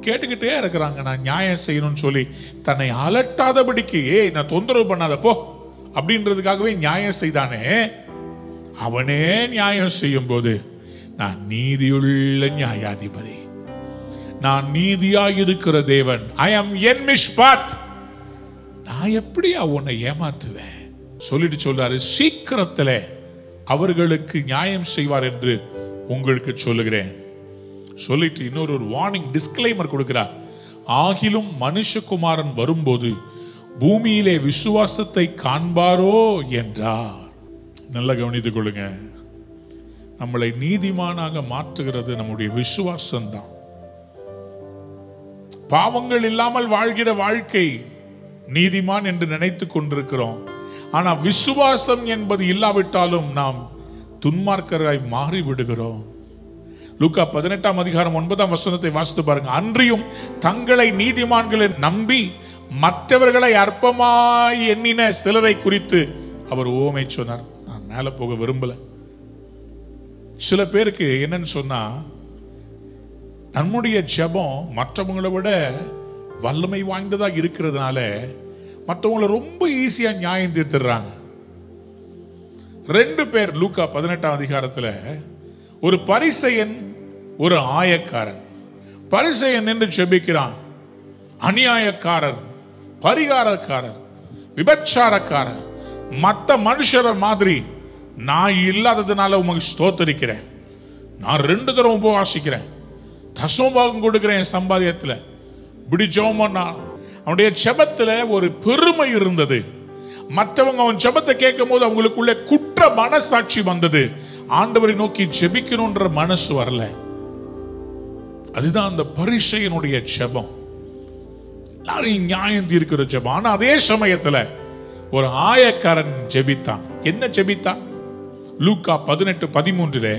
கேட்டுக்கிட்டே இருக்கிறாங்க, நான் நியாயம் செய்யணும்னு சொல்லி தன்னை அலட்டாதபடிக்கு நான் தொந்தரவு பண்ணாத போ அப்படின்றதுக்காகவே நியாயம் செய்தானே, அவனே நியாயம் செய்யும் போது நான் நீதியுள்ள நியாயாதிபதி, நான் நீதியாயிருக்கிற தேவன், ஐ அம் என் மிஷ்பாத், நான் எப்படி உன்னை ஏமாத்துவேன் சொல்லிட்டு சொல்றாரு. சீக்கிரத்தில் அவர்களுக்கு நியாயம் செய்வார் என்று உங்களுக்கு சொல்லுகிறேன். சொல்லிட்டு இன்னொரு வார்னிங் டிஸ்க்ளைமர் கொடுக்கிறார். ஆகிலும் மனுஷகுமாரன் வரும்போது பூமியிலே விசுவாசத்தை காண்பாரோ என்றார். நல்லா கவனித்துக் கொள்ளுங்க. நம்மளை நீதிமானாக மாற்றுகிறது நம்முடைய விசுவாசம் தான். பாவங்கள் இல்லாமல் வாழ்கிற வாழ்க்கை நீதிமான் என்று நினைத்துக் கொண்டிருக்கிறோம். ஆனா விசுவாசம் என்பது இல்லாவிட்டாலும் நாம் துன்மார்க்கராய் மாறி விடுகிறோம். லூக்கா 18 அதிகாரம் 9 வாசித்து பாருங்க. அன்றியும் தங்களை நீதிமான்களை நம்பி மற்றவர்களை அற்பமாய் எண்ணின சிலரை குறித்து அவர் ஓமை சொன்னார். நான் மேல போக விரும்பல. சில பேருக்கு என்னன்னு சொன்னா, நம்முடைய ஜெபம் மற்றவங்களை விட வல்லமை வாய்ந்ததா இருக்கிறதுனால மற்றவங்களை ரொம்ப ஈஸியா நியாயம் தீர்த்துறாங்க. 2 பேர் லூக்கா 18 அதிகாரத்துல, ஒரு பரிசேயன் ஒரு ஆயக்காரன். பரிசேயன் என்று ஜெபிக்கிறான். அநியாயக்காரர், பரிகாரக்காரர், விபச்சாரக்காரர், மற்ற மனுஷர மாதிரி நான் இல்லாததுனால உமக்கு ஸ்தோத்தரிக்கிறேன், நான் 2 தடவை உபவாசிக்கிறேன், தசமபாகம் கொடுக்கிறேன் சம்பாதியத்தில், இப்படி ஜெபம்னா. அவனுடைய ஜெபத்துல ஒரு பெருமை இருந்தது. மற்றவங்க அவன் ஜெபத்தை கேட்கும் போது அவங்களுக்குள்ள குற்ற மனசாட்சி வந்தது. ஆண்டவரை நோக்கி ஜெபிக்கணும்ன்ற மனசு வரல. அதுதான் அந்த பரிசேயனுடைய ஜெபம், எல்லாரையும் நியாயம் தீர்க்கிற ஜெபம். ஆனா அதே சமயத்துல ஒரு ஆயக்காரன் ஜெபித்தான். என்ன ஜெபித்தான்? லூக்கா 18:13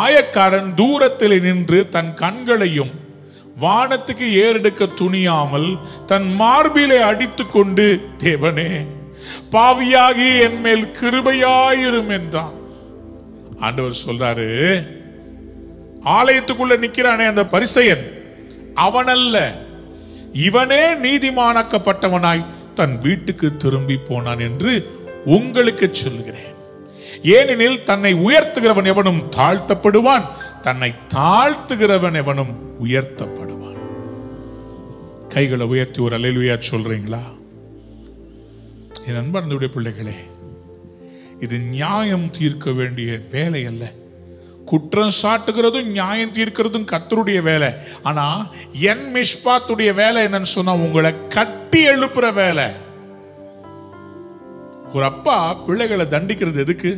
ஆயக்காரன் தூரத்தில் நின்று தன் கண்களையும் வானத்துக்கு ஏறெடுக்க துணியாமல் தன் மார்பிலே அடித்துக் கொண்டு, தேவனே பாவியாகி என் மேல் கிருபையாயிரும் என்றான். ஆண்டவர் சொல்றாரு, ஆலயத்துக்குள்ள நிக்கிறானே அந்த பரிசேயன், அவனல்ல, இவனே நீதிமானாக்கப்பட்டவனாய் தன் வீட்டுக்கு திரும்பி போனான் என்று உங்களுக்கு சொல்லுகிறேன். ஏனெனில் தன்னை உயர்த்துகிறவன் எவனும் தாழ்த்தப்படுவான், தன்னை தாழ்த்துகிறவன் எவனும் உயர்த்தப்படுவான். கைகளை உயர்த்தி ஒரு அல்லேலூயா சொல்றீங்களா? என் அன்பார்ந்த பிள்ளைகளே, இது நியாயம் தீர்க்க வேண்டிய வேலை அல்ல. குற்றம் சாட்டுகிறதும் நியாயம் தீர்க்கிறதும் கர்த்தருடைய வேலை. ஆனா என் மிஷ்பாத்துடைய வேலை என்னன்னு சொன்னா, உங்களை கட்டி எழுப்புற வேலை. ஒரு அப்பா பிள்ளைகளை தண்டிக்கிறது எதுக்கு?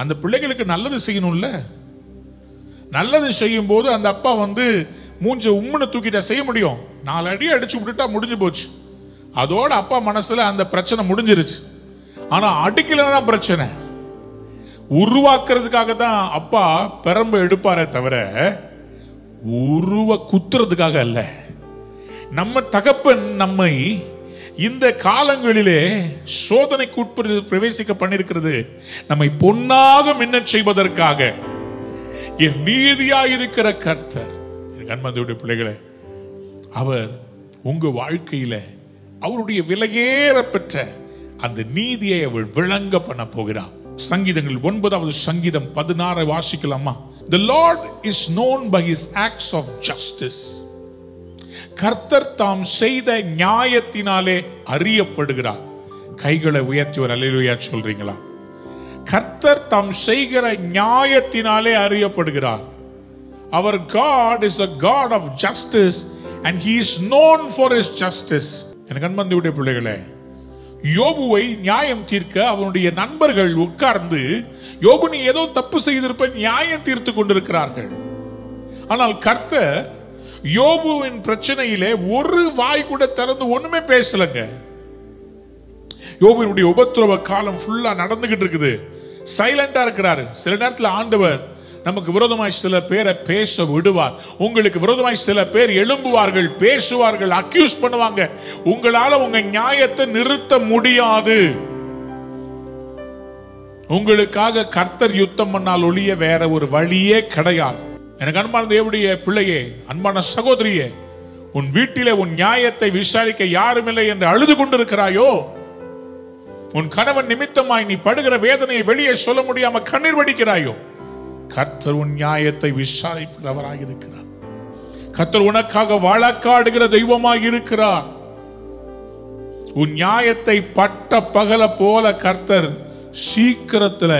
அந்த பிள்ளைகளுக்கு நல்லது செய்யணும்ல. நல்லது செய்யும் போது அந்த அப்பா மூஞ்ச உம்முன்னு தூக்கிட்டா செய்ய முடியும்? 4 அடி அடிச்சு விட்டுட்டா முடிஞ்சு போச்சு. அதோட அப்பா மனசுல அந்த பிரச்சனை முடிஞ்சிருச்சு. ஆனா அடிக்கலன்னா பிரச்சனை. உருவாக்குறதுக்காக தான் அப்பா பெரம்பு எடுப்பாரே தவிர குத்துறதுக்காக அல்ல. நம்ம தகப்பன் நம்மை இந்த காலங்களிலே சோதனைக்கு பிரவேசிக்க பண்ணிருக்கிறது நம்மை பொன்னாக மின்ன செய்வதற்காக. என் நீதியாயிருக்கிற கர்த்தர், கண்மந்தியுடைய பிள்ளைகளே, அவர் உங்க வாழ்க்கையில அவருடைய விலையேற பெற்ற அந்த நீதியை அவர் விளங்க பண்ண போகிறார். சங்கீதங்கள் 9வது சங்கீதம் 16 வாசிக்கலாமா? The Lord is known by his acts of justice. கர்த்தர் தாம் செய்த நியாயத்தினாலே அறியப்படுகிறார். கைகளை உயர்த்தி ஒரு அல்லேலூயா சொல்றீங்களா? கர்த்தர் தாம் செய்கிற நியாயத்தினாலே அறியப்படுகிறார். Our God is a God of justice and he is known for his justice. எனக்கு அன்பார்ந்த பிள்ளைகளே, யோபுவை நியாயம் தீர்க்க அவனுடைய நண்பர்கள் உட்கார்ந்து, யோபு நீ ஏதோ தப்பு செய்திருப்ப நியாயம் தீர்த்து கொண்டிருக்கிறார்கள். ஆனால் கர்த்தர் யோபுவின் பிரச்சனையிலே ஒரு வாய் கூட திறந்து ஒண்ணுமே பேசலங்க. யோபுவினுடைய உபத்திரவ காலம் ஃபுல்லா நடந்துகிட்டு இருக்குது, சைலண்டா இருக்கிறாரு. சில நேரத்தில் ஆண்டவர் நமக்கு விரோதமாய் சில பேரை பேச விடுவார். உங்களுக்கு விரோதமாய் சில பேர் எழும்புவார்கள், பேசுவார்கள், அக்யூஸ் பண்ணுவாங்க. உங்களால உங்க நியாயத்தை நிறுத்த முடியாது. உங்களுக்காக கர்த்தர் யுத்தம் பண்ணால் ஒழிய வேற ஒரு வழியே கிடையாது. எனக்கு அன்பான தேவனுடைய பிள்ளையே, அன்பான சகோதரியே, உன் வீட்டிலே உன் நியாயத்தை விசாரிக்க யாரும் இல்லை என்று அழுது கொண்டிருக்கிறாயோ, உன் கணவன் நிமித்தமாய் நீ படுகிற வேதனையை வெளியே சொல்ல முடியாம கண்ணீர் வடிக்கிறாயோ, கர்த்தர் உன் நியாயத்தை விசாரிக்கிறவராக இருக்கிறார். கர்த்தர் உனக்காக வழக்காடுகிற தெய்வமாக இருக்கிறார். உன் நியாயத்தை பட்ட பகல போல கர்த்தர் சீக்கிரத்துல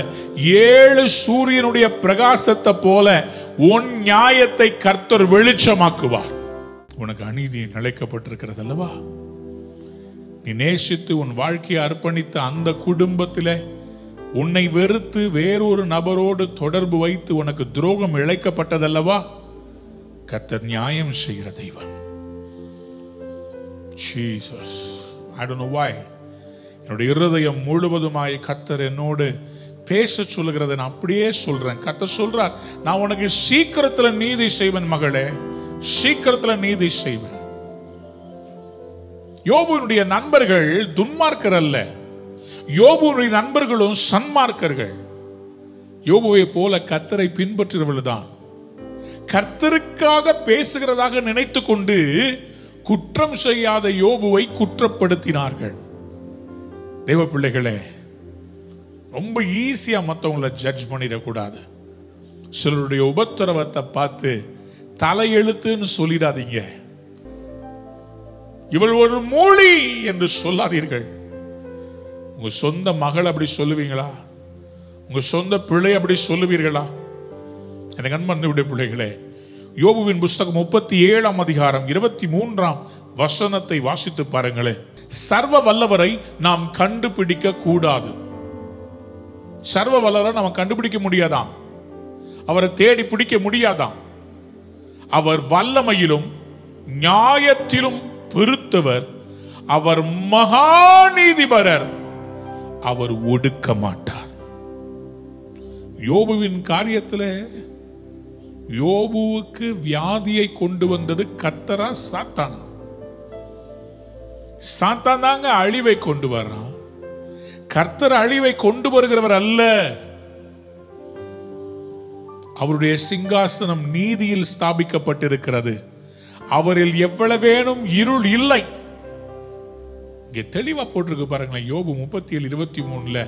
7 சூரியனுடைய பிரகாசத்தை போல உன் நியாயத்தை கர்த்தர் வெளிச்சமாக்குவார். உனக்கு அநீதி நிலைக்கப்பட்டிருக்கிறது அல்லவா? நீ நேசித்து உன் வாழ்க்கையை அர்ப்பணித்த அந்த குடும்பத்திலே உன்னை வெறுத்து வேறொரு நபரோடு தொடர்பு வைத்து உனக்கு துரோகம் இழைக்கப்பட்டதல்லவா? கர்த்தர் நியாயம் செய்கிற தெய்வம். Jesus, I don't know why என்னுடைய இருதயம் முழுவதுமாய் கர்த்தர் என்னோடு பேச சொல்லுகிறத நான் அப்படியே சொல்றேன். கர்த்தர் சொல்றார், நான் உனக்கு சீக்கிரத்துல நீதி செய்வேன் மகளே, சீக்கிரத்துல நீதி செய்வேன். யோபுவினுடைய நண்பர்கள் துன்மார்க்கர் அல்ல, யோபுவினுடைய நண்பர்களும் சன்மார்க்கர்கள். யோபுவை போல கர்த்தரை பின்பற்றுகிறவர்கள் தான். கர்த்தருக்காக பேசுகிறதாக நினைத்து கொண்டு குற்றம் செய்யாத யோபுவை குற்றப்படுத்தினார்கள். தேவ பிள்ளைகளே, ரொம்ப ஈஸியா மற்றவங்களை ஜட்ஜ் பண்ணிடக்கூடாது. சிலருடைய உபத்திரவத்தை பார்த்து தலையெழுத்துன்னு சொல்லிடாதீங்க. இவள் ஒரு மூலி என்று சொல்லாதீர்கள். உங்க சொந்த மகள் அப்படி சொல்லுவீங்களா? உங்க சொந்த பிள்ளை அப்படி சொல்லுவீர்களா? எனக்கு அன்பார்ந்த பிள்ளைகளே, யோபுவின் புஸ்தகம் 37ஆம் அதிகாரம் 23ஆம் வசனத்தை வாசித்து பாருங்களேன். சர்வ வல்லவரை நாம் கண்டுபிடிக்க கூடாது. சர்வ வல்லவரை நாம் கண்டுபிடிக்க முடியாதான், அவரை தேடி பிடிக்க முடியாதான். அவர் வல்லமையிலும் நியாயத்திலும் பெருத்தவர், அவர் மகா நீதிபரர், அவர் ஒடுக்க மாட்டார். யோபுவின் காரியத்தில் யோபுவுக்கு வியாதியை கொண்டு வந்தது கர்த்தரா சாத்தானா? சாத்தான் தாங்க அழிவை கொண்டு வர்றான். கர்த்தர் அழிவை கொண்டு வருகிறவர் அல்ல. அவருடைய சிங்காசனம் நீதியில் ஸ்தாபிக்கப்பட்டிருக்கிறது. அவரில் எவ்வளவேனும் இருள் இல்லை. இங்கே தெளிவா போட்டிருக்கு பாருங்களேன். யோபு 37:23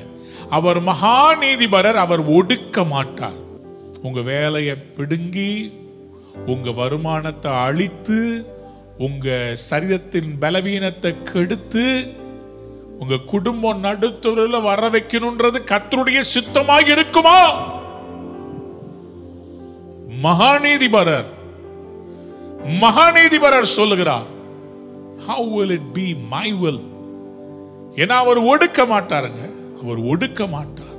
அவர் மகா நீதிபரர், அவர் ஒடுக்க மாட்டார். உங்க வேலையை பிடுங்கி, உங்க வருமானத்தை அழித்து, உங்க சரீரத்தின் பலவீனத்தை கெடுத்து, உங்க குடும்பம் நடுத்தொருல வர வைக்கணும்ன்றது கர்த்தருடைய சித்தமாக இருக்குமா? மகாநீதிபரர் மகாநீதிபரர் சொல்லுகிறார், how will it be my will? ஏன்னா அவர் ஒடுக்க மாட்டாருங்க. அவர் ஒடுக்க மாட்டார்.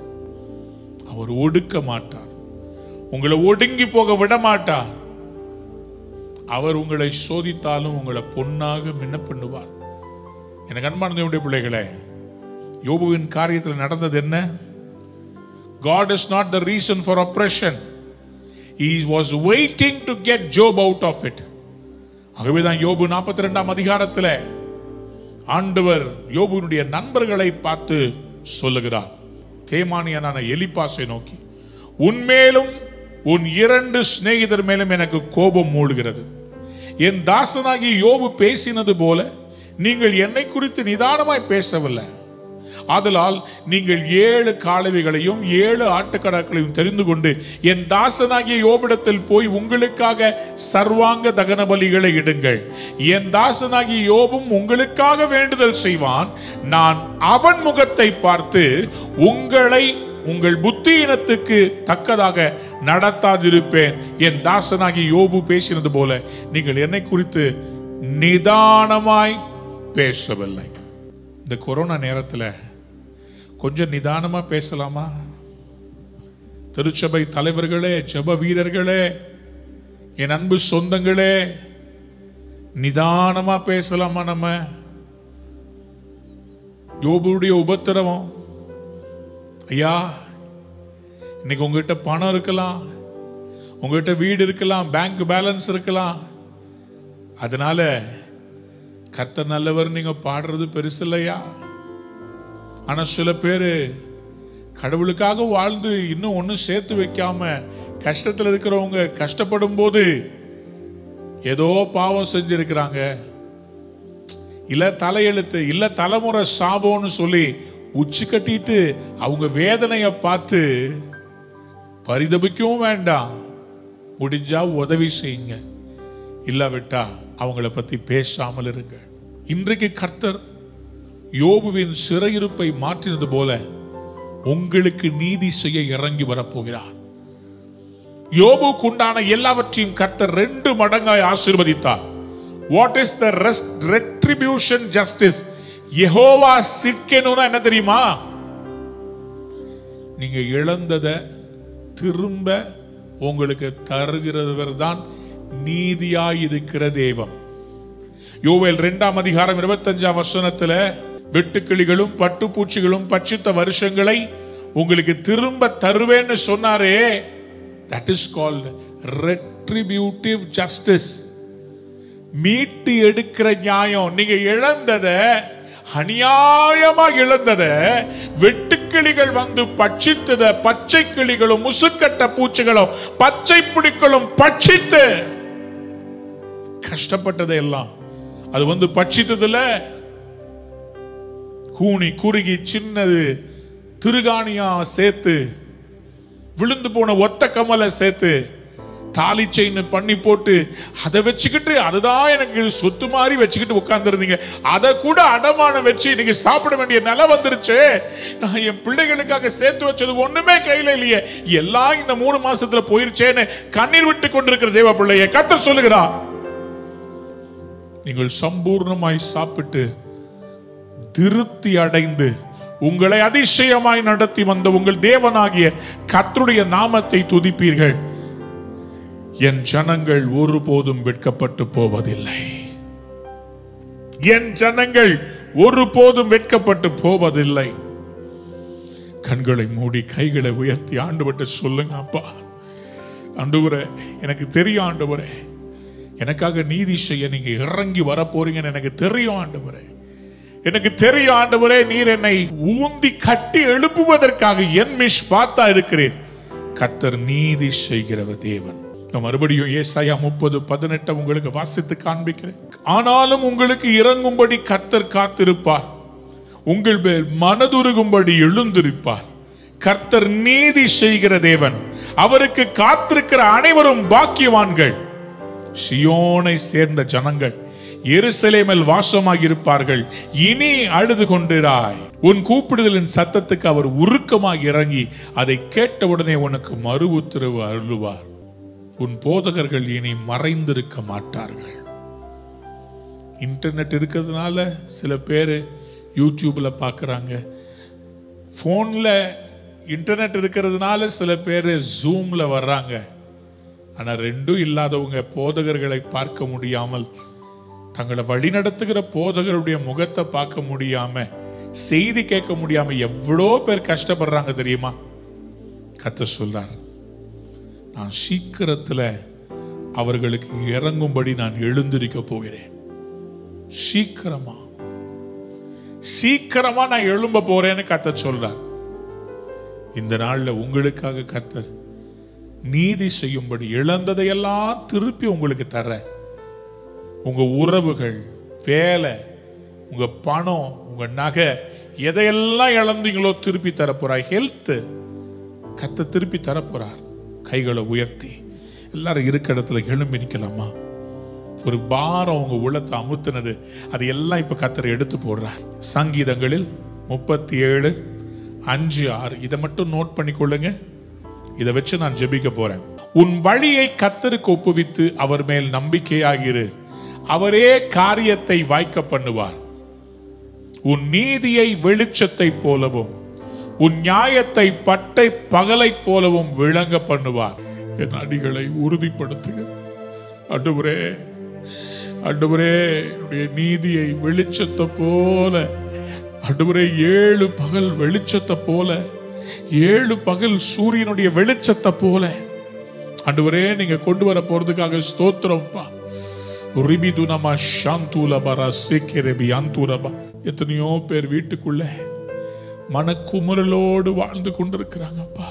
அவர் ஒடுக்க மாட்டார். உங்களை ஒடுங்கி போக விட மாட்டார். அவர் உங்களை சோதித்தாலும் உங்களை பொன்னாக மின்ன பண்ணுவார். எனக்கு அன்பான பிள்ளைகளே, யோபுவின் காரியத்தில் நடந்தது என்ன? God is not the reason for oppression. He was waiting to get Job out of it. ஆகவேதான் யோபு 42ஆம் அதிகாரத்தில் ஆண்டவர் யோபுவினுடைய நண்பர்களை பார்த்து சொல்லுகிறார். தேமானியனான எலிப்பாசை நோக்கி, உன்மேலும் உன் 2 சிநேகிதர் மேலும் எனக்கு கோபம் மூழ்கிறது. என் தாசனாகி யோபு பேசினது போல நீங்கள் என்னை குறித்து நிதானமாய் பேசவில்லை. ஆதலால் நீங்கள் 7 காளைகளையும் 7 ஆட்டுக்கடாக்களையும் தெரிந்து கொண்டு என் தாசனாகிய யோபிடத்தில் போய் உங்களுக்காக சர்வாங்க தகன பலிகளை இடுங்கள். என் தாசனாகிய யோபும் உங்களுக்காக வேண்டுதல் செய்வான். நான் அவன் முகத்தை பார்த்து உங்களை உங்கள் புத்தியினத்துக்கு தக்கதாக நடத்தாதிருப்பேன். என் தாசனாகி யோபு பேசினது போல நீங்கள் என்னை குறித்து நிதானமாய் பேசவில்லை. இந்த கொரோனா நேரத்தில் கொஞ்சம் நிதானமா பேசலாமா? திருச்சபை தலைவர்களே, ஜெப வீரர்களே, என் அன்பு சொந்தங்களே, நிதானமா பேசலாமா? நம்ம யோபுடைய உபத்திரவம், ஐயா இன்னைக்கு உங்ககிட்ட பணம் இருக்கலாம், உங்ககிட்ட வீடு இருக்கலாம், பேங்க் பேலன்ஸ் இருக்கலாம், அதனால கர்த்தர் நல்லவர் நீங்க பாடுறது பெருசு இல்லையா? ஆனா சில பேரு கடவுளுக்காக வாழ்ந்து இன்னும் ஒன்னும் சேர்த்து வைக்காம கஷ்டத்தில் இருக்கிறவங்க கஷ்டப்படும் போது ஏதோ பாவம் செஞ்சிருக்கிறாங்க, இல்ல தலையெழுத்து, இல்ல தலைமுறை சாபம்னு சொல்லி உச்சி கட்டிட்டு அவங்க வேதனையை பார்த்து பரிதபிக்கவும் வேண்டாம். முடிஞ்சா உதவி செய்யுங்க, இல்லாவிட்டா அவங்கள பத்தி பேசாமல் இருங்க. இன்றைக்கு கர்த்தர் யோபுவின் சிறையிருப்பை மாற்றினது போல உங்களுக்கு நீதி செய்ய இறங்கி வரப்போகிறார். யோபுக்கு உண்டான எல்லாவற்றையும் கர்த்தர் 2 மடங்காய் ஆசீர்வதித்தார். What is the retribution justice? Jehovah சிட்கெனுனா என்ன தெரியுமா? நீங்க இழந்ததை திரும்ப உங்களுக்கு தருகிறவர் தான் நீதியாய் இருக்கிற தேவன். யோவேல் 2ஆம் அதிகாரம் 25ஆம் வசனத்துல வெட்டுக்கிளிகளும் பட்டுப்பூச்சிகளும் பட்சித்த வருஷங்களை உங்களுக்கு திரும்ப தருவேன்னு சொன்னாரே, that is called retributive justice. மீட்டு எடுக்கிற நியாயம். நீங்க இழந்தத, அநியாயமா இழந்தத வெட்டுக்கிளிகள் வந்து பட்சித்தத பச்சை கிளிகளும் முசுக்கட்ட பூச்சிகளும் பச்சை புலிகளும் பட்சித்து கஷ்டப்பட்டதை எல்லாம் அது வந்து பட்சித்ததுல கூனி குறுகி சின்னது திருகாணியா சேர்த்து, விழுந்து போன ஒத்த கமலை சேர்த்து தாலி செயின் பண்ணி போட்டு அதை வச்சுக்கிட்டு அதுதான் எனக்கு சொத்து மாதிரி வச்சுக்கிட்டு உட்கார்ந்து இருந்தீங்க. அதை கூட அடமானம் வச்சு இன்னைக்கு சாப்பிட வேண்டிய நிலை வந்துருச்சு. நான் என் பிள்ளைகளுக்காக சேர்த்து வச்சது ஒண்ணுமே கையில இல்லையே, எல்லாம் இந்த 3 மாசத்துல போயிருச்சேன்னு கண்ணீர் விட்டு கொண்டிருக்கிற தேவ பிள்ளையை கர்த்தர் சொல்லுகிறார், நீங்கள் சம்பூர்ணமாய் சாப்பிட்டு திருப்தி அடைந்து உங்களை அதிசயமாய் நடத்தி வந்த உங்கள் தேவனாகிய கர்த்தருடைய நாமத்தை துதிப்பீர்கள். என் ஜனங்கள் ஒருபோதும் வெட்கப்பட்டு போவதில்லை. என் ஜனங்கள் ஒருபோதும் வெட்கப்பட்டு போவதில்லை. கண்களை மூடி கைகளை உயர்த்தி ஆண்டவர்கிட்ட சொல்லுங்க, அப்பா ஆண்டவரே எனக்கு தெரியும், ஆண்டவரே எனக்காக நீதி செய்ய நீங்க இறங்கி வர போறீங்கன்னு எனக்கு தெரியும் ஆண்டவரே, எனக்கு தெரியும் ஆண்டவரே, நீர் என்னை ஊந்தி கட்டி எழுப்புவதற்காக என் மிஷ்பாத்தா இருக்கிறேன். கர்த்தர் நீதி செய்கிறவ தேவன். மறுபடியும் ஏசாயா 30:18 உங்களுக்கு வாசித்து காண்பிக்கிறேன். ஆனாலும் உங்களுக்கு இறங்கும்படி கர்த்தர் காத்திருப்பார், உங்கள் மேல் மனதுருகும்படி எழுந்திருப்பார். கர்த்தர் நீதி செய்கிற தேவன், அவருக்கு காத்திருக்கிற அனைவரும் பாக்கியவான்கள். சியோனை சேர்ந்த ஜனங்கள் எருசலேமில் வாசமாக இருப்பார்கள். இனி அழுது கொண்டிராய், உன் கூப்பிடுதலின் சத்தத்துக்கு அவர் உருக்கமாக இறங்கி அதை கேட்டவுடனே உனக்கு மறு உத்தரவு அருளுவார். உன் போதகர்கள் இனி மறைந்திருக்க மாட்டார்கள். இன்டர்நெட் இருக்கிறதுனால சில பேர் யூடியூப்ல பார்க்குறாங்க, ஃபோனில் இன்டர்நெட் இருக்கிறதுனால சில பேர் ஜூமில் வர்றாங்க. ஆனால் ரெண்டும் இல்லாதவங்க போதகர்களை பார்க்க முடியாமல், தங்களை வழிநடத்துகிற போதகருடைய முகத்தை பார்க்க முடியாம, செய்தி கேட்க முடியாம எவ்வளோ பேர் கஷ்டப்படுறாங்க தெரியுமா? கர்த்தர் சொல்றார், நான் சீக்கிரத்துல அவர்களுக்கு இறங்கும்படி நான் எழுந்திருக்க போகிறேன். சீக்கிரமா சீக்கிரமா நான் எழும்ப போறேன்னு கர்த்தர் சொல்றார். இந்த நாள்ல உங்களுக்காக கர்த்தர் நீதி செய்யும்படி இழந்ததையெல்லாம் திருப்பி உங்களுக்கு தர, உங்க உறவுகள், வேலை, உங்க பணம், உங்க நகை எதையெல்லாம் இழந்தீங்களோ திருப்பி தரப்போறார். ஹெல்த் கர்த்தர் திருப்பி தரப்போறார். கைகளை உயர்த்தி எல்லாரும் இருக்க இடத்துல எழும்பி நிக்கலாமா? ஒரு பாரம் உங்க உள்ளத்தை அமுத்தினது, அது எல்லாம் இப்ப கர்த்தர் எடுத்து போடுறார். சங்கீதங்களில் 37:5-6 இதை மட்டும் நோட் பண்ணிக்கொள்ளுங்க. இதை வச்சு நான் ஜெபிக்க போறேன். உன் வழியை கர்த்தருக்கு ஒப்புவித்து அவர் மேல் நம்பிக்கையாகிரு, அவரே காரியத்தை வாய்க்க பண்ணுவார். உன் நீதியை வெளிச்சத்தை போலவும் உன் நியாயத்தை பட்டை பகலை போலவும் விளங்க பண்ணுவார். என் அடிகளை உறுதிப்படுத்துகிறேன். ஆண்டவரே, ஆண்டவரே, என்னுடைய நீதியை வெளிச்சத்தை போல, ஆண்டவரே 7 பகல் வெளிச்சத்தை போல, 7 பகல் சூரியனுடைய வெளிச்சத்தை போல ஆண்டவரே நீங்க கொண்டு வர போறதுக்காக ஸ்தோத்திரம்ப்பா. எத்தனையோ பேர் வீட்டுக்குள்ள மனக்குமுறலோடு வாழ்ந்து கொண்டிருக்கிறாங்கப்பா.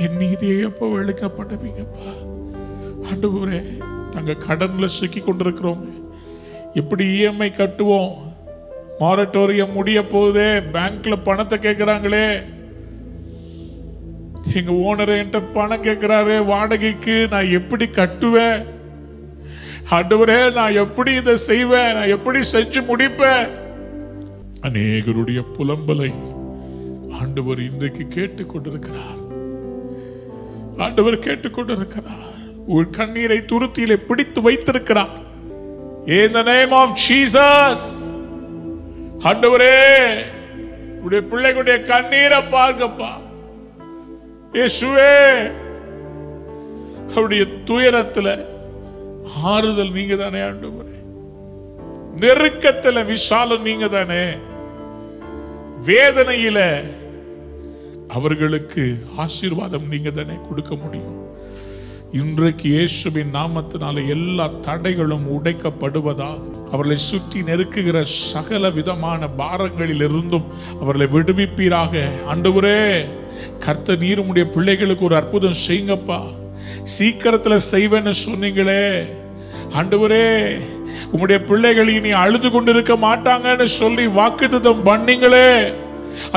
என் நீதியை எப்போ வெளிக்க பண்ணுவீங்கப்பா? ஆண்டவரே, நாங்க கடன்ல சிக்கி கொண்டிருக்கிறோம். எப்படி இஎம்ஐ கட்டுவோம்? மாரட்டோரியம் முடிய போதே, பேங்க்ல பணத்தை கேட்கிறாங்களே, எங்க ஓனர் என்கிட்ட பணம் கேட்கிறாரு வாடகைக்கு, நான் எப்படி கட்டுவேன்? ஆண்டவரே, நான் எப்படி இதை செய்வேன்? நான் எப்படி செஞ்சு முடிப்பேன்? அநேகருடைய புலம்பலை ஆண்டவர் இன்றைக்கு கேட்டுக்கொண்டிருக்கிறார். ஆண்டவர் கேட்டுக்கொண்டிருக்கிறார். ஒரு கண்ணீரை துருத்தியிலே பிடித்து வைத்திருக்கிறார். In the name of Jesus, ஆண்டவரே, உடைய பிள்ளைகளுடைய கண்ணீரை பார்க்கப்பா. இயேசுவே, அவருடைய துயரத்தில் ஆறுதல் நீங்க தானே ஆண்டவரே. நெருக்கத்தில் விசாலம் நீங்க தானே. வேதனையில அவர்களுக்கு ஆசீர்வாதம் நீங்க தானே கொடுக்க முடியும். இன்றைக்கு இயேசுவின் நாமத்தினால எல்லா தடைகளும் உடைக்கப்படுவதாக, அவர்களை சுற்றி நெருக்குகிற சகல விதமான பாரங்களில் இருந்தும் அவர்களை விடுவிப்பீராக. ஆண்டவரே, கர்த்தர் நீர் உம்முடைய பிள்ளைகளுக்கு ஒரு அற்புதம் செய்யுங்கப்பா. சீக்கிரத்துல செய்வேன்னு சொன்னீங்களே ஆண்டவரே, உம்முடைய பிள்ளைகள் இனி அழுது கொண்டிருக்க மாட்டாங்கன்னு சொல்லி வாக்குத்தத்தம் பண்ணீங்களே,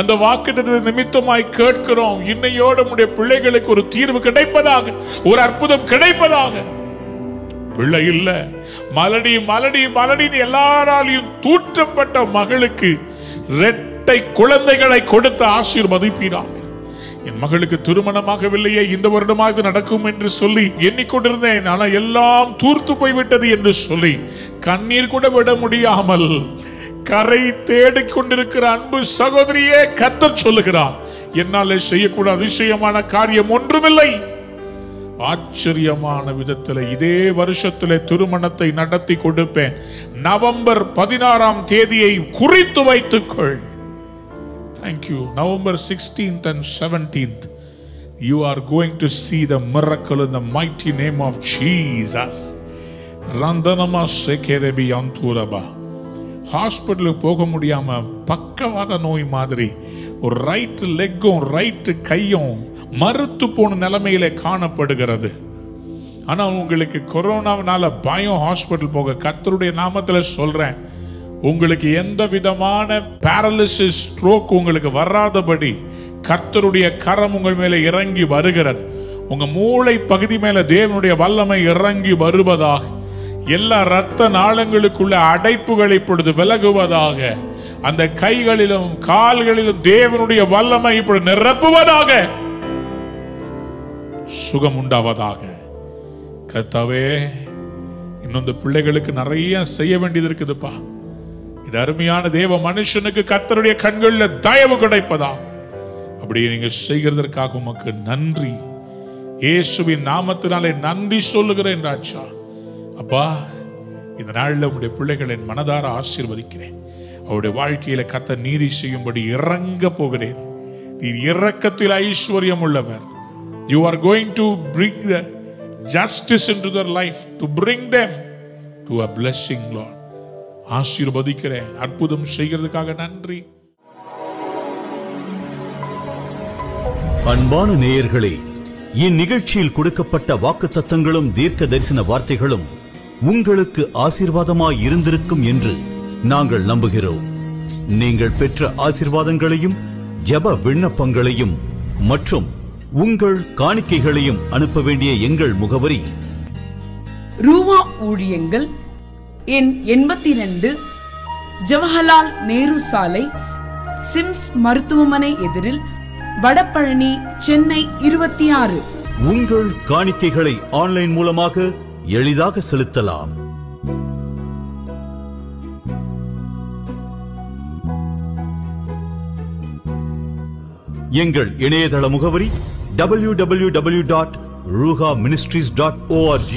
அந்த வாக்குத்தத்த நிமித்தமாய் கேட்கிறோம். இன்னையோடு உம்முடைய பிள்ளைகளுக்கு ஒரு தீர்வு கிடைப்பதாக, ஒரு அற்புதம் கிடைப்பதாக. பிள்ளை இல்ல, மலடி மலடி மலடின்னு எல்லாராலையும் தூற்றப்பட்ட மகளுக்கு இரட்டை குழந்தைகளை கொடுத்து ஆசீர்வதிப்பீராக. என் மகளுக்கு திருமணமாகவில்லையே, இந்த வருடமாக நடக்கும் என்று சொல்லி எண்ணிக்கொண்டிருந்தேன், ஆனால் எல்லாம் தூர்த்து போய்விட்டது என்று சொல்லி கண்ணீர் கூட விட முடியாமல் கரை தேடிக்கொண்டிருக்கிற அன்பு சகோதரியே, கர்த்தர் சொல்லுகிறார், என்னாலே செய்யக்கூடாத அதிசயமான காரியம் ஒன்றுமில்லை. ஆச்சரியமான விதத்தில் இதே வருஷத்திலே திருமணத்தை நடத்தி கொடுப்பேன். நவம்பர் 16ஆம் தேதியை குறித்து வைத்துக்கொள். Thank you. November 16th and 17th, you are going to see the miracle in the mighty name of Jesus. Randanama sekerebi anturaba. ஹாஸ்பிட்டலுக்கு போக முடியாம பக்கவாத நோய் மாதிரி ஒரு ரைட் லெக்கும் ரைட் கையும் மறுத்து போன நிலைமையில காணப்படுகிறது. ஆனா உங்களுக்கு கொரோனாவினால பயம் ஹாஸ்பிட்டல் போக, கர்த்தருடைய நாமத்தில் சொல்றேன், உங்களுக்கு எந்த விதமான பாராலிசிஸ் ஸ்ட்ரோக் உங்களுக்கு வராதபடி கர்த்தருடைய கரம் உங்கள் மேல இறங்கி வருகிறது. உங்க மூளை பகுதி மேல தேவனுடைய வல்லமை இறங்கி வருவதாக. எல்லா இரத்த நாளங்களுக்குள்ள அடைப்புகள் இப்பொழுது விலகுவதாக. அந்த கைகளிலும் கால்களிலும் தேவனுடைய வல்லமை இப்பொழுது நிரப்புவதாக. சுகம் உண்டாவதாக. கர்த்தாவே, இன்னும் இந்த பிள்ளைகளுக்கு நிறைய செய்ய வேண்டியது இருக்குதுப்பா. இது அருமையான தேவ மனுஷனுக்கு கர்த்தருடைய கண்களில் தயவு கிடைப்பதா. அப்படியே நீங்க செய்கிறதற்காக உமக்கு நன்றி. இயேசுவின் நாமத்தினாலே நன்றி சொல்லுகிறேன் ராஜா. அப்பா, இந்த நாளில் உங்களுடைய பிள்ளைகளை மனதார ஆசீர்வதிக்கிறேன். அவருடைய வாழ்க்கையில கர்த்தர் நீதி செய்யும்படி இறங்க போகிறேன். நீர் இரக்கத்தில் ஐஸ்வர்யம் உள்ளவர். You are going to bring the justice into their life, to bring them to a blessing, Lord. ஆசீர்வதிக்கிறேன். அற்புதம் செய்கிறதுக்காக நன்றி. அன்பான நேயர்களே, இந்நிகழ்ச்சியில் கொடுக்கப்பட்ட வாக்குத்தத்தங்களும் தீர்க்க தரிசன வார்த்தைகளும் உங்களுக்கு ஆசீர்வாதமாய் இருந்திருக்கும் என்று நாங்கள் நம்புகிறோம். நீங்கள் பெற்ற ஆசீர்வாதங்களையும் ஜெப விண்ணப்பங்களையும் மற்றும் உங்கள் காணிக்கைகளையும் அனுப்ப வேண்டிய எங்கள் முகவரி: ரூவா ஊழியங்கள், எண் 82, ஜவஹர்லால் நேரு சாலை, சிம்ஸ் மருத்துவமனை எதிரில், வடபழனி, சென்னை 26. உங்கள் காணிக்கைகளை ஆன்லைன் மூலமாக எளிதாக செலுத்தலாம். எங்கள் இணையதள முகவரி www.ruhaministries.org.